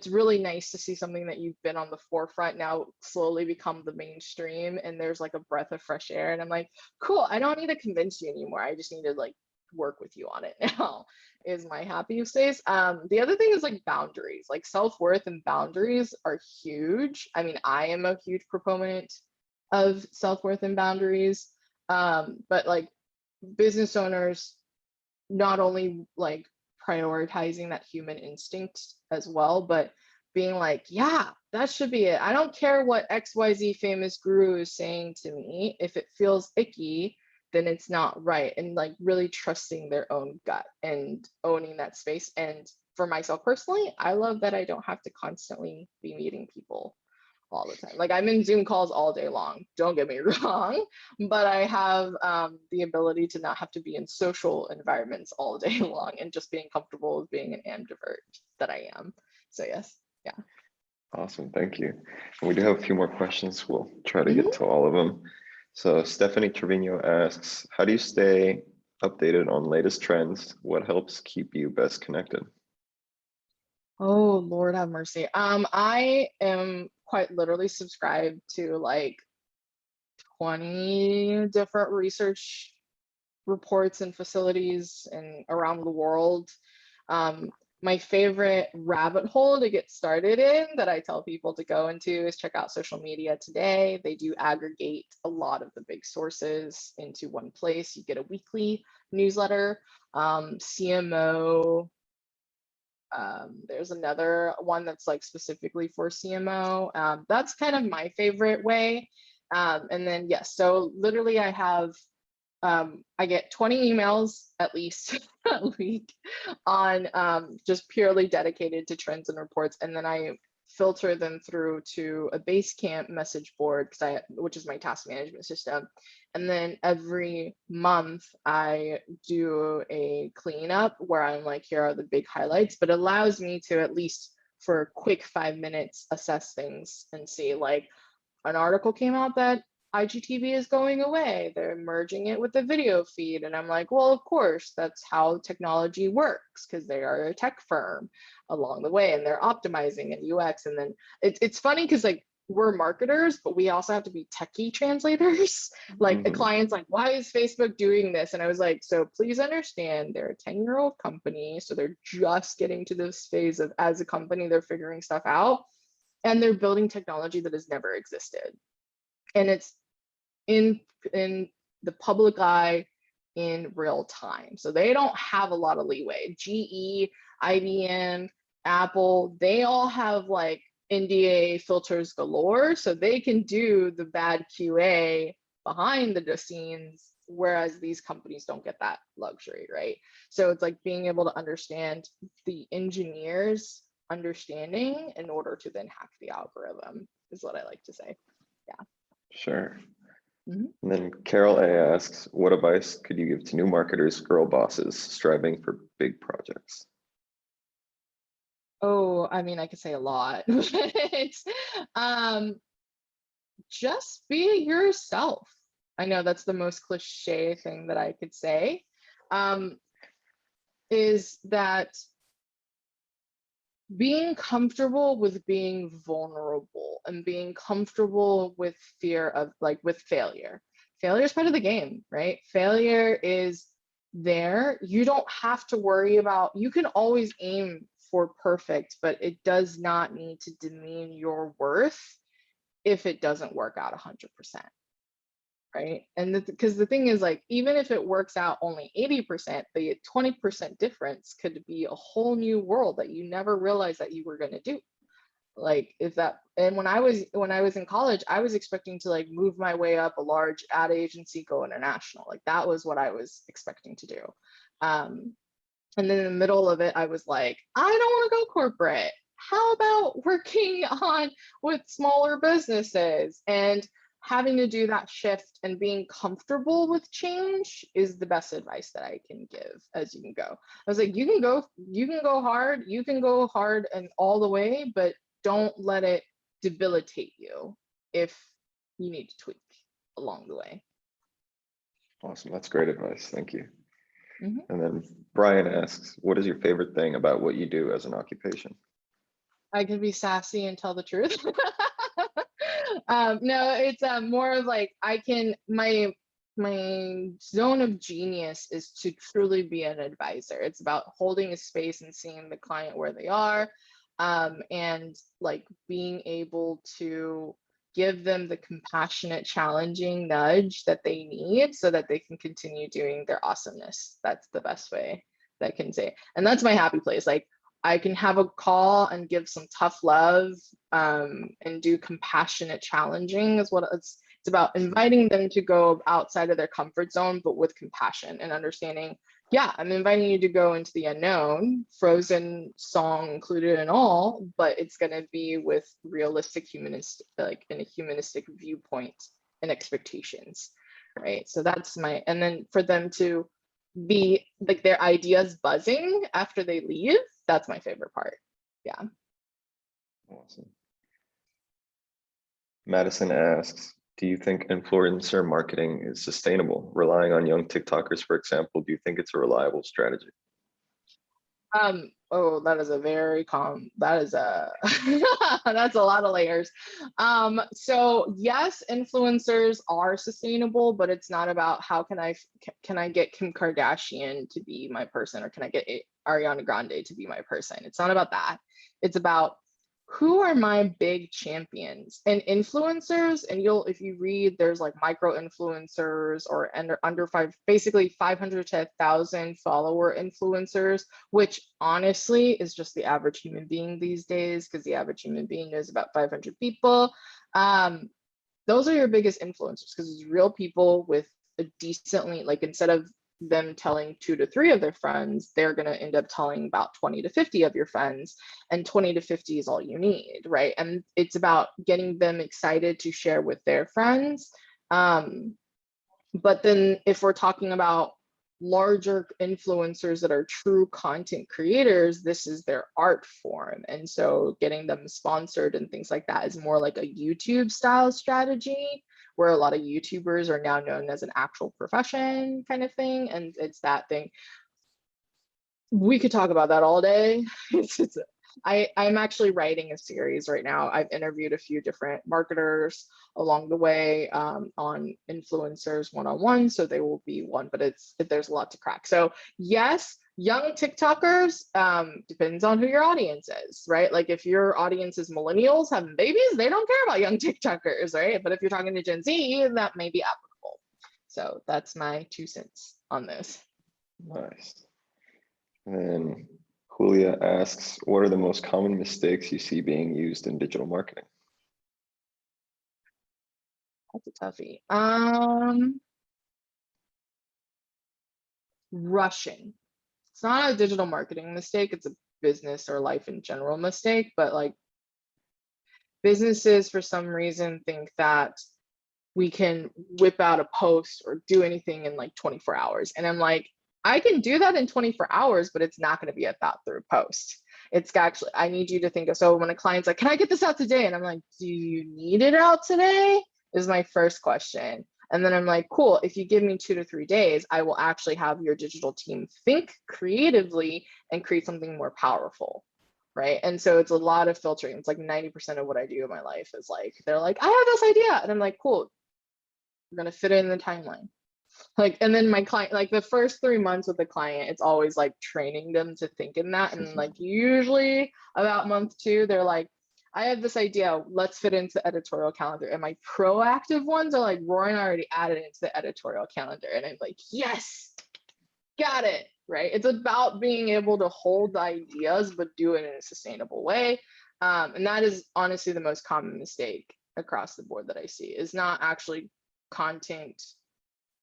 really nice to see something that you've been on the forefront now slowly become the mainstream, and there's like a breath of fresh air. And I'm like, cool, I don't need to convince you anymore. I just need to like work with you on it now, is my happy space. The other thing is like boundaries, like self-worth and boundaries are huge. I mean, I am a huge proponent of self-worth and boundaries, but like business owners, not only like prioritizing that human instinct as well, but being like, yeah, that should be it. I don't care what XYZ famous guru is saying to me. If it feels icky, then it's not right. And like really trusting their own gut and owning that space. And for myself personally, I love that I don't have to constantly be meeting people all the time. Like I'm in Zoom calls all day long, don't get me wrong, but I have the ability to not have to be in social environments all day long, and just being comfortable with being an ambivert that I am. So yes, yeah. Awesome, thank you. And we do have a few more questions. We'll try to get to all of them. So Stephanie Trevino asks, how do you stay updated on latest trends? What helps keep you best connected? Oh, Lord have mercy. I am quite literally subscribed to like 20 different research reports and facilities and around the world. My favorite rabbit hole to get started in that I tell people to go into is check out Social Media Today. They do aggregate a lot of the big sources into one place. You get a weekly newsletter. CMO, there's another one that's like specifically for CMO. That's kind of my favorite way. And then yes, so literally I have I get 20 emails at least a week on just purely dedicated to trends and reports, and then I filter them through to a Basecamp message board, which is my task management system. And then every month I do a cleanup where I'm like, here are the big highlights, but it allows me to at least for a quick 5 minutes assess things and see, like, an article came out that IGTV is going away. They're merging it with the video feed. And I'm like, well, of course, that's how technology works, because they are a tech firm along the way and they're optimizing and UX. And then it's funny because like we're marketers, but we also have to be techie translators. Like a client's like, why is Facebook doing this? And I was like, so please understand they're a 10-year-old company. So they're just getting to this phase of, as a company, they're figuring stuff out and they're building technology that has never existed. And it's in the public eye in real time. So they don't have a lot of leeway. GE, IBM, Apple, they all have like NDA filters galore. So they can do the bad QA behind the scenes, whereas these companies don't get that luxury, right? So it's like being able to understand the engineers' understanding in order to then hack the algorithm is what I like to say. Yeah. Sure. And then Carol A asks, what advice could you give to new marketers, girl bosses striving for big projects? Oh, I mean, I could say a lot. Just be yourself. I know that's the most cliche thing that I could say. Is that being comfortable with being vulnerable and being comfortable with fear of with failure. Failure is part of the game, right? Failure is there. You don't have to worry about, you can always aim for perfect, but it does not need to demean your worth if it doesn't work out 100%. Right. And because the thing is, like, even if it works out only 80%, the 20% difference could be a whole new world that you never realized that you were going to do. Like, if that, and when I was in college, I was expecting to like move my way up a large ad agency, go international. Like, that was what I was expecting to do. And then in the middle of it, I was like, I don't want to go corporate. How about working on with smaller businesses? And having to do that shift and being comfortable with change is the best advice that I can give as you can go. I was like, you can go hard and all the way, but don't let it debilitate you if you need to tweak along the way. Awesome. That's great advice. Thank you. Mhm. And then Brian asks, what is your favorite thing about what you do as an occupation? I can be sassy and tell the truth. No, it's more of like my zone of genius is to truly be an advisor. It's about holding a space and seeing the client where they are, and like being able to give them the compassionate, challenging nudge that they need so that they can continue doing their awesomeness. That's the best way that I can say. And that's my happy place. Like, I can have a call and give some tough love, and do compassionate challenging is what it's about, inviting them to go outside of their comfort zone, but with compassion and understanding. Yeah, I'm inviting you to go into the unknown, Frozen song included and all, but it's going to be with realistic humanist, like in a humanistic viewpoint and expectations, right? So that's and then for them to be like their ideas buzzing after they leave, that's my favorite part. Yeah. Awesome. Madison asks, do you think influencer marketing is sustainable? Relying on young TikTokers, for example, do you think it's a reliable strategy? Oh, that is a very that is a that's a lot of layers. So yes, influencers are sustainable, but it's not about how can I get Kim Kardashian to be my person, or can I get Ariana Grande to be my person? It's not about that. It's about who are my big champions and influencers. And if you read, there's like micro influencers or under basically 500 to 1,000 follower influencers, which honestly is just the average human being these days, because the average human being knows about 500 people. Those are your biggest influencers, because it's real people with a decently, like, instead of them telling 2 to 3 of their friends, they're going to end up telling about 20 to 50 of your friends, and 20 to 50 is all you need, right? And it's about getting them excited to share with their friends. But then if we're talking about larger influencers that are true content creators, this is their art form. And so getting them sponsored and things like that is more like a YouTube style strategy, where a lot of YouTubers are now known as an actual profession kind of thing. And it's that thing. We could talk about that all day. I'm actually writing a series right now. I've interviewed a few different marketers along the way, on influencers one-on-one, so they will be one, but there's a lot to crack. So yes, young TikTokers, depends on who your audience is, right? Like, if your audience is millennials having babies, they don't care about young TikTokers, right? But if you're talking to Gen Z, that may be applicable. So that's my 2 cents on this. Nice. And then Julia asks, what are the most common mistakes you see being used in digital marketing? That's a toughie. Rushing. It's not a digital marketing mistake, it's a business or life in general mistake, but like, businesses for some reason think that we can whip out a post or do anything in like 24 hours. And I'm like, I can do that in 24 hours, but it's not going to be a thought through post. It's actually, I need you to think of, so when a client's like, can I get this out today? And I'm like, do you need it out today? Is my first question. And then I'm like, cool, if you give me 2 to 3 days, I will actually have your digital team think creatively and create something more powerful. Right. And so it's a lot of filtering. It's like 90% of what I do in my life is like, they're like, I have this idea. And I'm like, cool, we're going to fit it in the timeline. Like, and then my client, like the first 3 months with the client, it's always like training them to think in that. And like usually about month 2, they're like, I have this idea, let's fit into the editorial calendar. And my proactive ones are like, Roy and I already added it into the editorial calendar. And I'm like, yes, got it, right? It's about being able to hold the ideas, but do it in a sustainable way. And that is honestly the most common mistake across the board that I see, is not actually content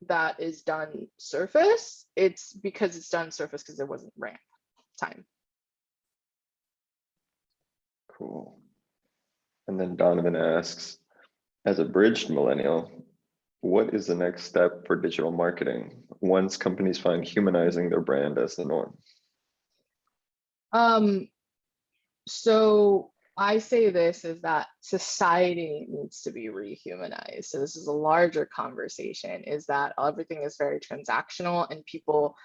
that is done surface. It's because it's done surface because there wasn't ramp time. Cool. And then Donovan asks, as a bridged millennial, what is the next step for digital marketing once companies find humanizing their brand as the norm? So I say this is that society needs to be rehumanized. So this is a larger conversation, is that everything is very transactional and people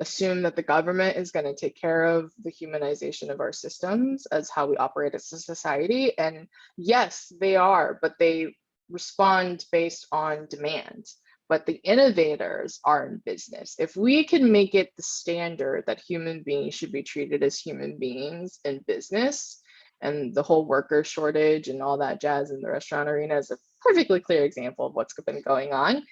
assume that the government is going to take care of the humanization of our systems as how we operate as a society. And yes, they are, but they respond based on demand. But the innovators are in business. If we can make it the standard that human beings should be treated as human beings in business, and the whole worker shortage and all that jazz in the restaurant arena is a perfectly clear example of what's been going on.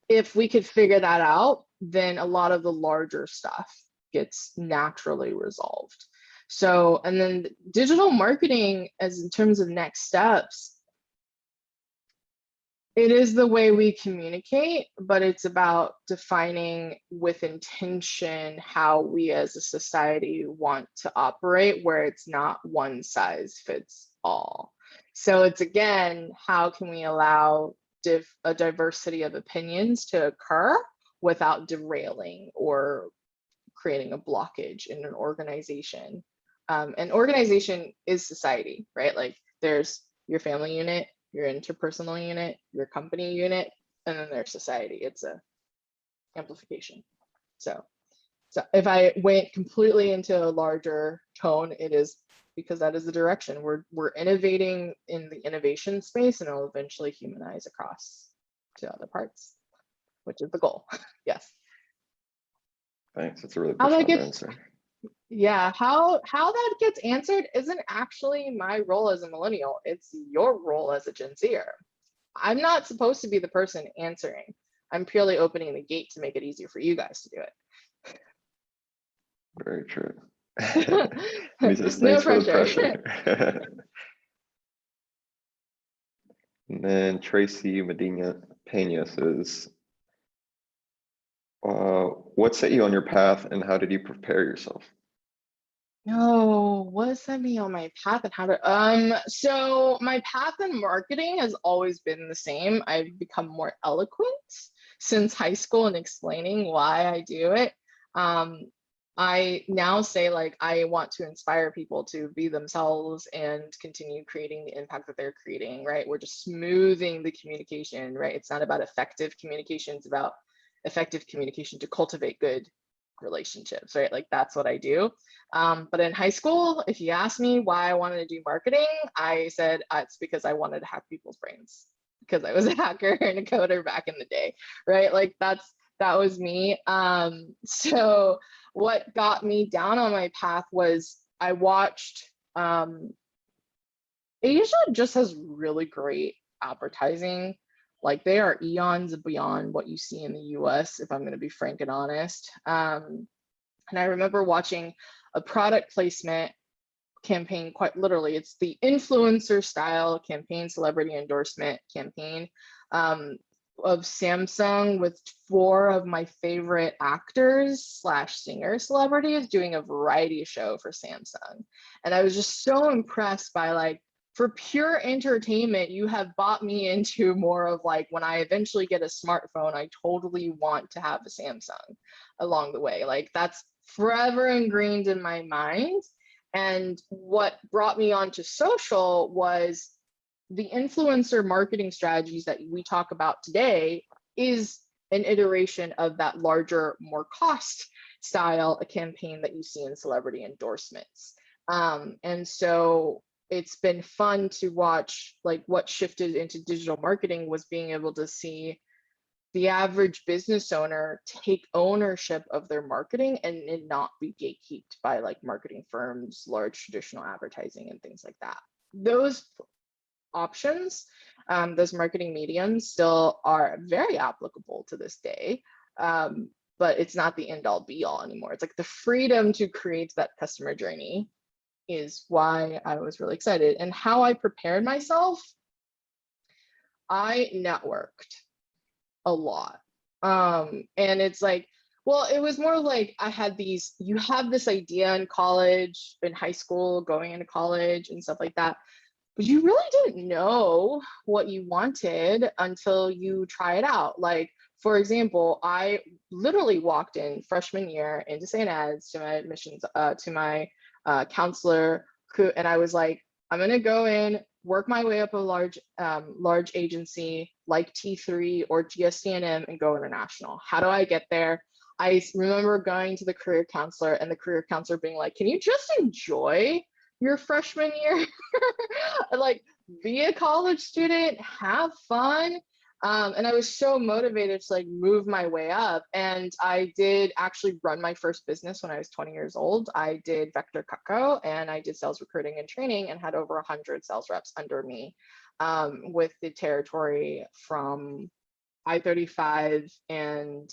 If we could figure that out, then a lot of the larger stuff gets naturally resolved. So, and then digital marketing, as in terms of next steps, it is the way we communicate, but it's about defining with intention how we as a society want to operate, where it's not one size fits all. So it's, again, how can we allow a diversity of opinions to occur without derailing or creating a blockage in an organization. An organization is society, right? Like there's your family unit, your interpersonal unit, your company unit, and then there's society. It's a amplification. So if I went completely into a larger tone, it is because that is the direction. We're innovating in the innovation space, and it'll eventually humanize across to other parts, which is the goal. Yes. Thanks. That's a really How that profound gets, answer. yeah, how that gets answered isn't actually my role as a millennial. It's your role as a Gen Zer. I'm not supposed to be the person answering. I'm purely opening the gate to make it easier for you guys to do it. Very true. Thanks No for the pressure. And then Tracy Medina Pena says, what set you on your path and how did you prepare yourself? No, what set me on my path and how to, so my path in marketing has always been the same. I've become more eloquent since high school in explaining why I do it. I now say, like, I want to inspire people to be themselves and continue creating the impact that they're creating, right? We're just smoothing the communication, right? It's not about effective communication, it's about effective communication to cultivate good relationships, right? Like that's what I do. But in high school, if you asked me why I wanted to do marketing, I said it's because I wanted to hack people's brains, because I was a hacker and a coder back in the day, right? Like that was me. So what got me down on my path was I watched Asia just has really great advertising. Like they are eons beyond what you see in the US, if I'm going to be frank and honest. And I remember watching a product placement campaign, quite literally. It's the influencer style campaign, celebrity endorsement campaign of Samsung with 4 of my favorite actors / singer celebrities doing a variety show for Samsung. And I was just so impressed by, like, for pure entertainment, you have bought me into more of like, when I eventually get a smartphone, I totally want to have a Samsung along the way. Like that's forever ingrained in my mind. And what brought me onto social was the influencer marketing strategies that we talk about today is an iteration of that larger, more cost style, a campaign that you see in celebrity endorsements. And so it's been fun to watch, like what shifted into digital marketing was being able to see the average business owner take ownership of their marketing and it not be gatekeeped by like marketing firms, large traditional advertising and things like that. Those options, those marketing mediums still are very applicable to this day, but it's not the end all be all anymore. It's like the freedom to create that customer journey is why I was really excited. And how I prepared myself, I networked a lot. And it's like, well, it was more like I had these, you have this idea in college, in high school, going into college and stuff like that, but you really didn't know what you wanted until you try it out. Like, for example, I literally walked in freshman year into St. Ed's to my admissions, to my counselor, and I was like, I'm gonna go in, work my way up a large agency like T3 or GSD&M and go international. How do I get there? I remember going to the career counselor and the career counselor being like, can you just enjoy your freshman year? Like, be a college student, have fun. And I was so motivated to like move my way up. And I did actually run my first business when I was 20 years old. I did Vector Cutco and I did sales recruiting and training and had over 100 sales reps under me, with the territory from I-35 and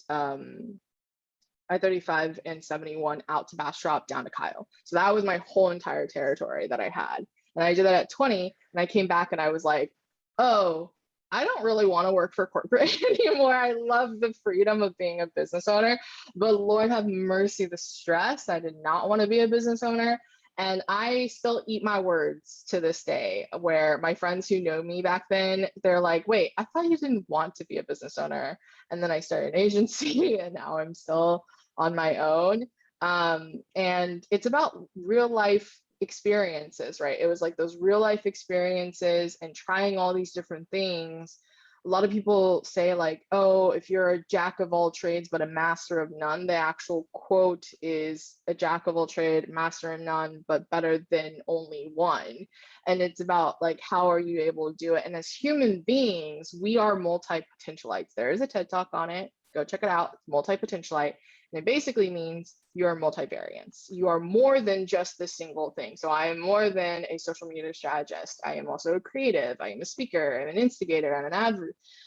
I-35 and 71 out to Bastrop down to Kyle. So that was my whole entire territory that I had. And I did that at 20 and I came back and I was like, oh, I don't really want to work for corporate anymore. I love the freedom of being a business owner, but Lord have mercy, the stress. I did not want to be a business owner. And I still eat my words to this day, where my friends who know me back then, they're like, wait, I thought you didn't want to be a business owner. And then I started an agency and now I'm still on my own. And it's about real life experiences, right? It was like those real life experiences and trying all these different things. A lot of people say like, oh, if you're a jack of all trades but a master of none, the actual quote is a jack of all trade, master of none, but better than only one. And it's about like, how are you able to do it? And as human beings, we are multi-potentialites. There is a TED Talk on it. Go check it out. It's multi-potentialite. And it basically means you are multivariance. You are more than just this single thing. So I am more than a social media strategist. I am also a creative. I am a speaker. I'm an instigator.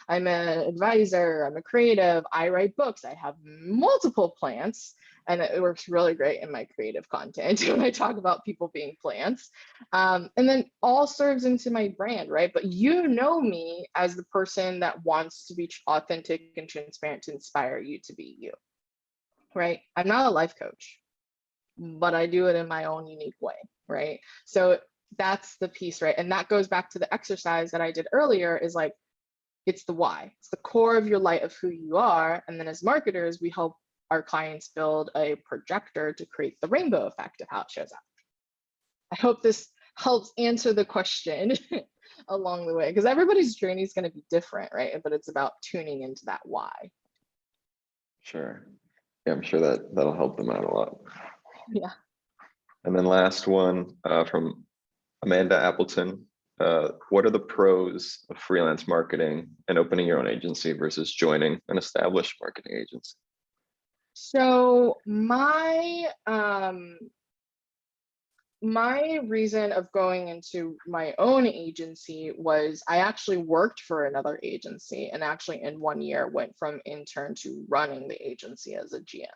I'm an advisor. I'm a creative. I write books. I have multiple plants. And it works really great in my creative content when I talk about people being plants. And then all serves into my brand, right? But you know me as the person that wants to be authentic and transparent to inspire you to be you. Right? I'm not a life coach, but I do it in my own unique way, right? So that's the piece, right? And that goes back to the exercise that I did earlier, is like, it's the why. It's the core of your light of who you are. And then as marketers, we help our clients build a projector to create the rainbow effect of how it shows up. I hope this helps answer the question along the way, because everybody's journey is going to be different, right? But it's about tuning into that why. Sure. Yeah, I'm sure that'll help them out a lot. Yeah. And then last one from Amanda Appleton. What are the pros of freelance marketing and opening your own agency versus joining an established marketing agency? So my reason of going into my own agency was I actually worked for another agency, and actually in 1 year went from intern to running the agency as a GM,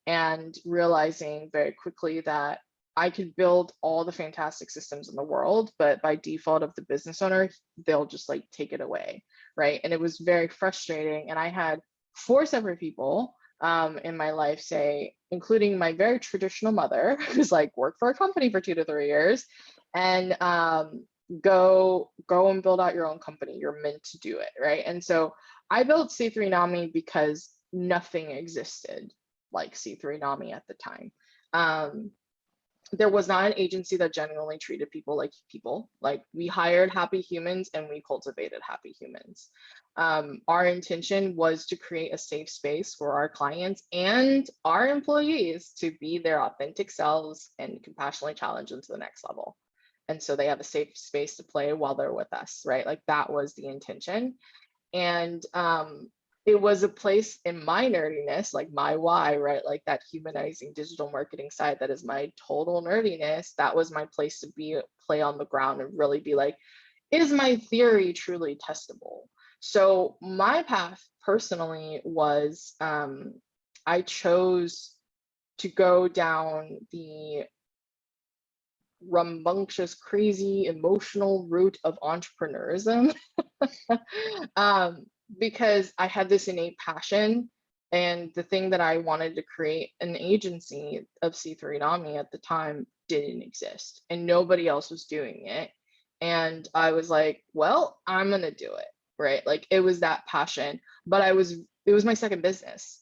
and realizing very quickly that I could build all the fantastic systems in the world, but by default of the business owner, they'll just like take it away, right? And it was very frustrating. And I had 4 separate people in my life say, including my very traditional mother, who's like, work for a company for 2 to 3 years and go and build out your own company. You're meant to do it, right? And so I built C3 NAMI because nothing existed like C3 NAMI at the time. There was not an agency that genuinely treated people like people. Like, we hired happy humans and we cultivated happy humans. Our intention was to create a safe space for our clients and our employees to be their authentic selves and compassionately challenge them to the next level. And so they have a safe space to play while they're with us, right? Like that was the intention. And it was a place in my nerdiness, like my why, right? Like that humanizing digital marketing side, that is my total nerdiness. That was my place to be, play on the ground and really be like, is my theory truly testable? So my path personally was I chose to go down the rambunctious, crazy, emotional route of entrepreneurism because I had this innate passion. And the thing that I wanted to create, an agency of C3 NAMI at the time, didn't exist and nobody else was doing it. And I was like, well, I'm going to do it, right? Like it was that passion, but it was my second business.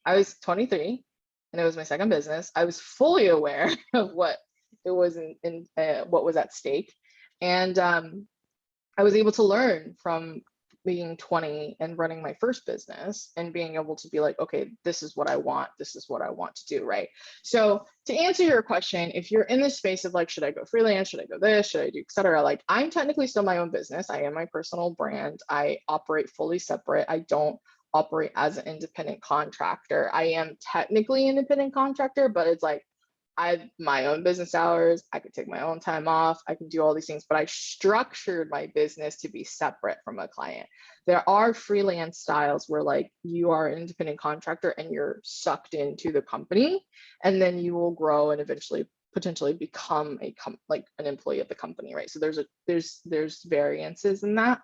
I was 23 and it was my second business. I was fully aware of what it was in what was at stake. And I was able to learn from being 20 and running my first business and being able to be like, okay, this is what I want. This is what I want to do, right? So to answer your question, if you're in this space of like, should I go freelance? Should I go this? Should I do, et cetera? Like I'm technically still my own business. I am my personal brand. I operate fully separate. I don't operate as an independent contractor. I am technically an independent contractor, but it's like, I have my own business hours. I could take my own time off. I can do all these things, but I structured my business to be separate from a client. There are freelance styles where like you are an independent contractor and you're sucked into the company, and then you will grow and eventually potentially become like an employee of the company, right? So there's variances in that.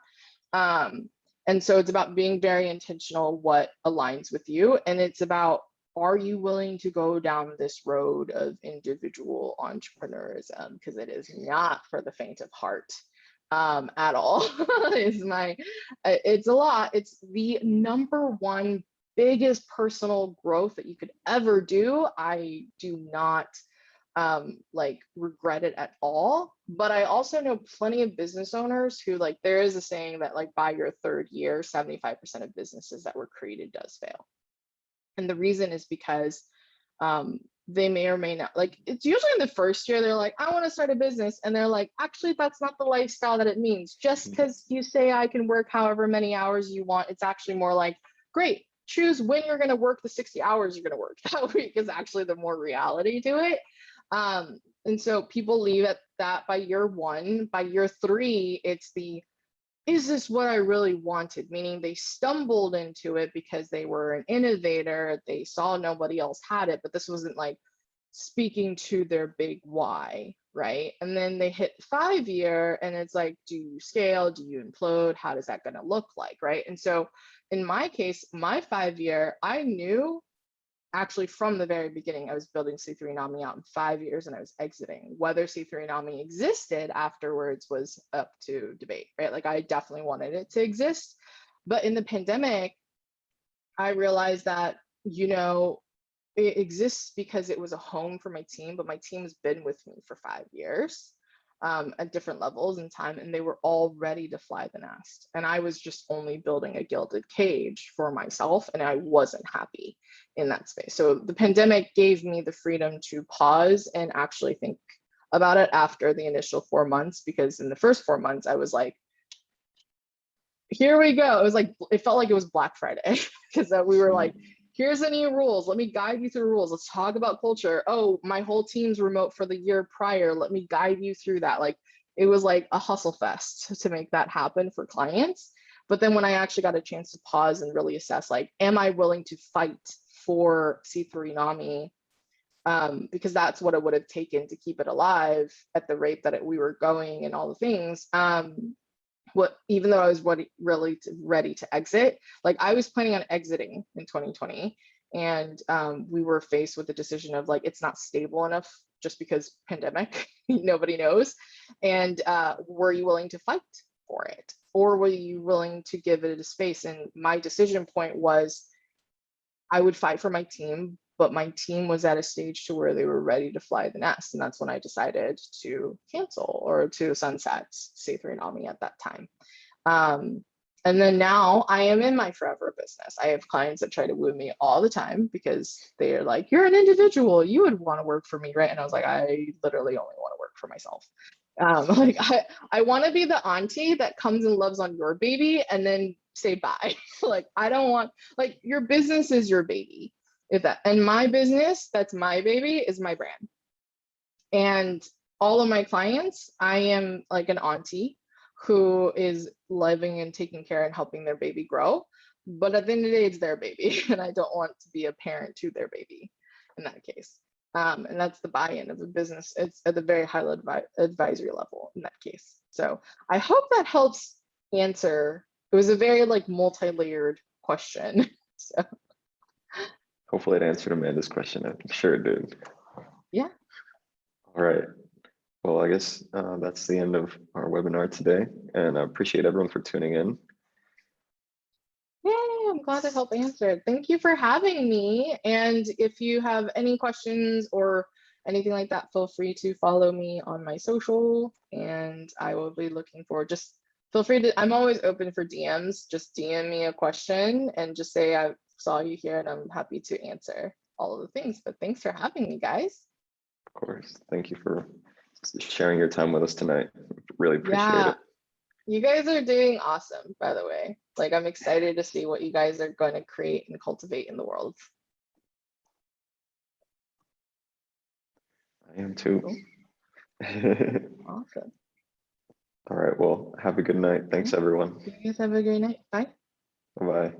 And so it's about being very intentional what aligns with you, and it's about, are you willing to go down this road of individual entrepreneurism? Because it is not for the faint of heart at all. It's a lot. It's the number one biggest personal growth that you could ever do. I do not like regret it at all. But I also know plenty of business owners who, like, there is a saying that like by your third year, 75% of businesses that were created does fail. And the reason is because they may or may not, like, it's usually in the first year, they're like, I want to start a business. And they're like, actually, that's not the lifestyle that it means. Just because you say I can work however many hours you want, it's actually more like, great, choose when you're going to work the 60 hours you're going to work that week is actually the more reality to it. And so people leave at that by year one. By year three, it's the, is this what I really wanted? Meaning they stumbled into it because they were an innovator. They saw nobody else had it, but this wasn't like speaking to their big why, right? And then they hit 5 year and it's like, do you scale? Do you implode? How does that going to look like, right? And so in my case, my 5 year, I knew actually from the very beginning, I was building C3 NAMI out in 5 years and I was exiting. Whether C3 NAMI existed afterwards was up to debate, right? Like I definitely wanted it to exist. But in the pandemic, I realized that, you know, it exists because it was a home for my team, but my team has been with me for 5 years at different levels in time, and they were all ready to fly the nest. And I was just only building a gilded cage for myself, and I wasn't happy in that space. So the pandemic gave me the freedom to pause and actually think about it after the initial 4 months, because in the first 4 months, I was like, here we go. It was like, it felt like it was Black Friday because we were like, here's the new rules. Let me guide you through the rules. Let's talk about culture. Oh, my whole team's remote for the year prior. Let me guide you through that. Like, it was like a hustle fest to make that happen for clients. But then when I actually got a chance to pause and really assess, like, am I willing to fight for C3 NAMI? Because that's what it would have taken to keep it alive at the rate that we were going and all the things. Even though I was ready to exit, like I was planning on exiting in 2020, and we were faced with the decision of like, it's not stable enough just because pandemic, nobody knows. And were you willing to fight for it? Or were you willing to give it a space? And my decision point was, I would fight for my team, but my team was at a stage to where they were ready to fly the nest. And that's when I decided to cancel or to sunset C3 NAMI at that time. And then now I am in my forever business. I have clients that try to woo me all the time because they're like, you're an individual, you would want to work for me, right? And I was like, I literally only want to work for myself. Like I want to be the auntie that comes and loves on your baby and then say bye. Like I don't want, like, your business is your baby. If that, and my business, that's my baby, is my brand. And all of my clients, I am like an auntie who is loving and taking care and helping their baby grow. But at the end of the day, it's their baby, and I don't want to be a parent to their baby in that case. And that's the buy-in of the business. It's at the very high advisory level in that case. So I hope that helps answer. It was a very like multi-layered question. So Hopefully it answered Amanda's question. I'm sure it did. yeah. All right. Well, I guess that's the end of our webinar today, and I appreciate everyone for tuning in. Yay, I'm glad to help answer it. Thank you for having me. And if you have any questions or anything like that, feel free to follow me on my social, and I will be looking forward. Just feel free to, I'm always open for DMs. Just DM me a question and just say I saw you here, and I'm happy to answer all of the things. But thanks for having me, guys. Of course. Thank you for sharing your time with us tonight. Really appreciate Yeah. it. You guys are doing awesome, by the way. Like, I'm excited to see what you guys are going to create and cultivate in the world. I am too. Awesome. All right. Well, have a good night. Thanks, everyone. You guys have a great night. Bye. Bye-bye.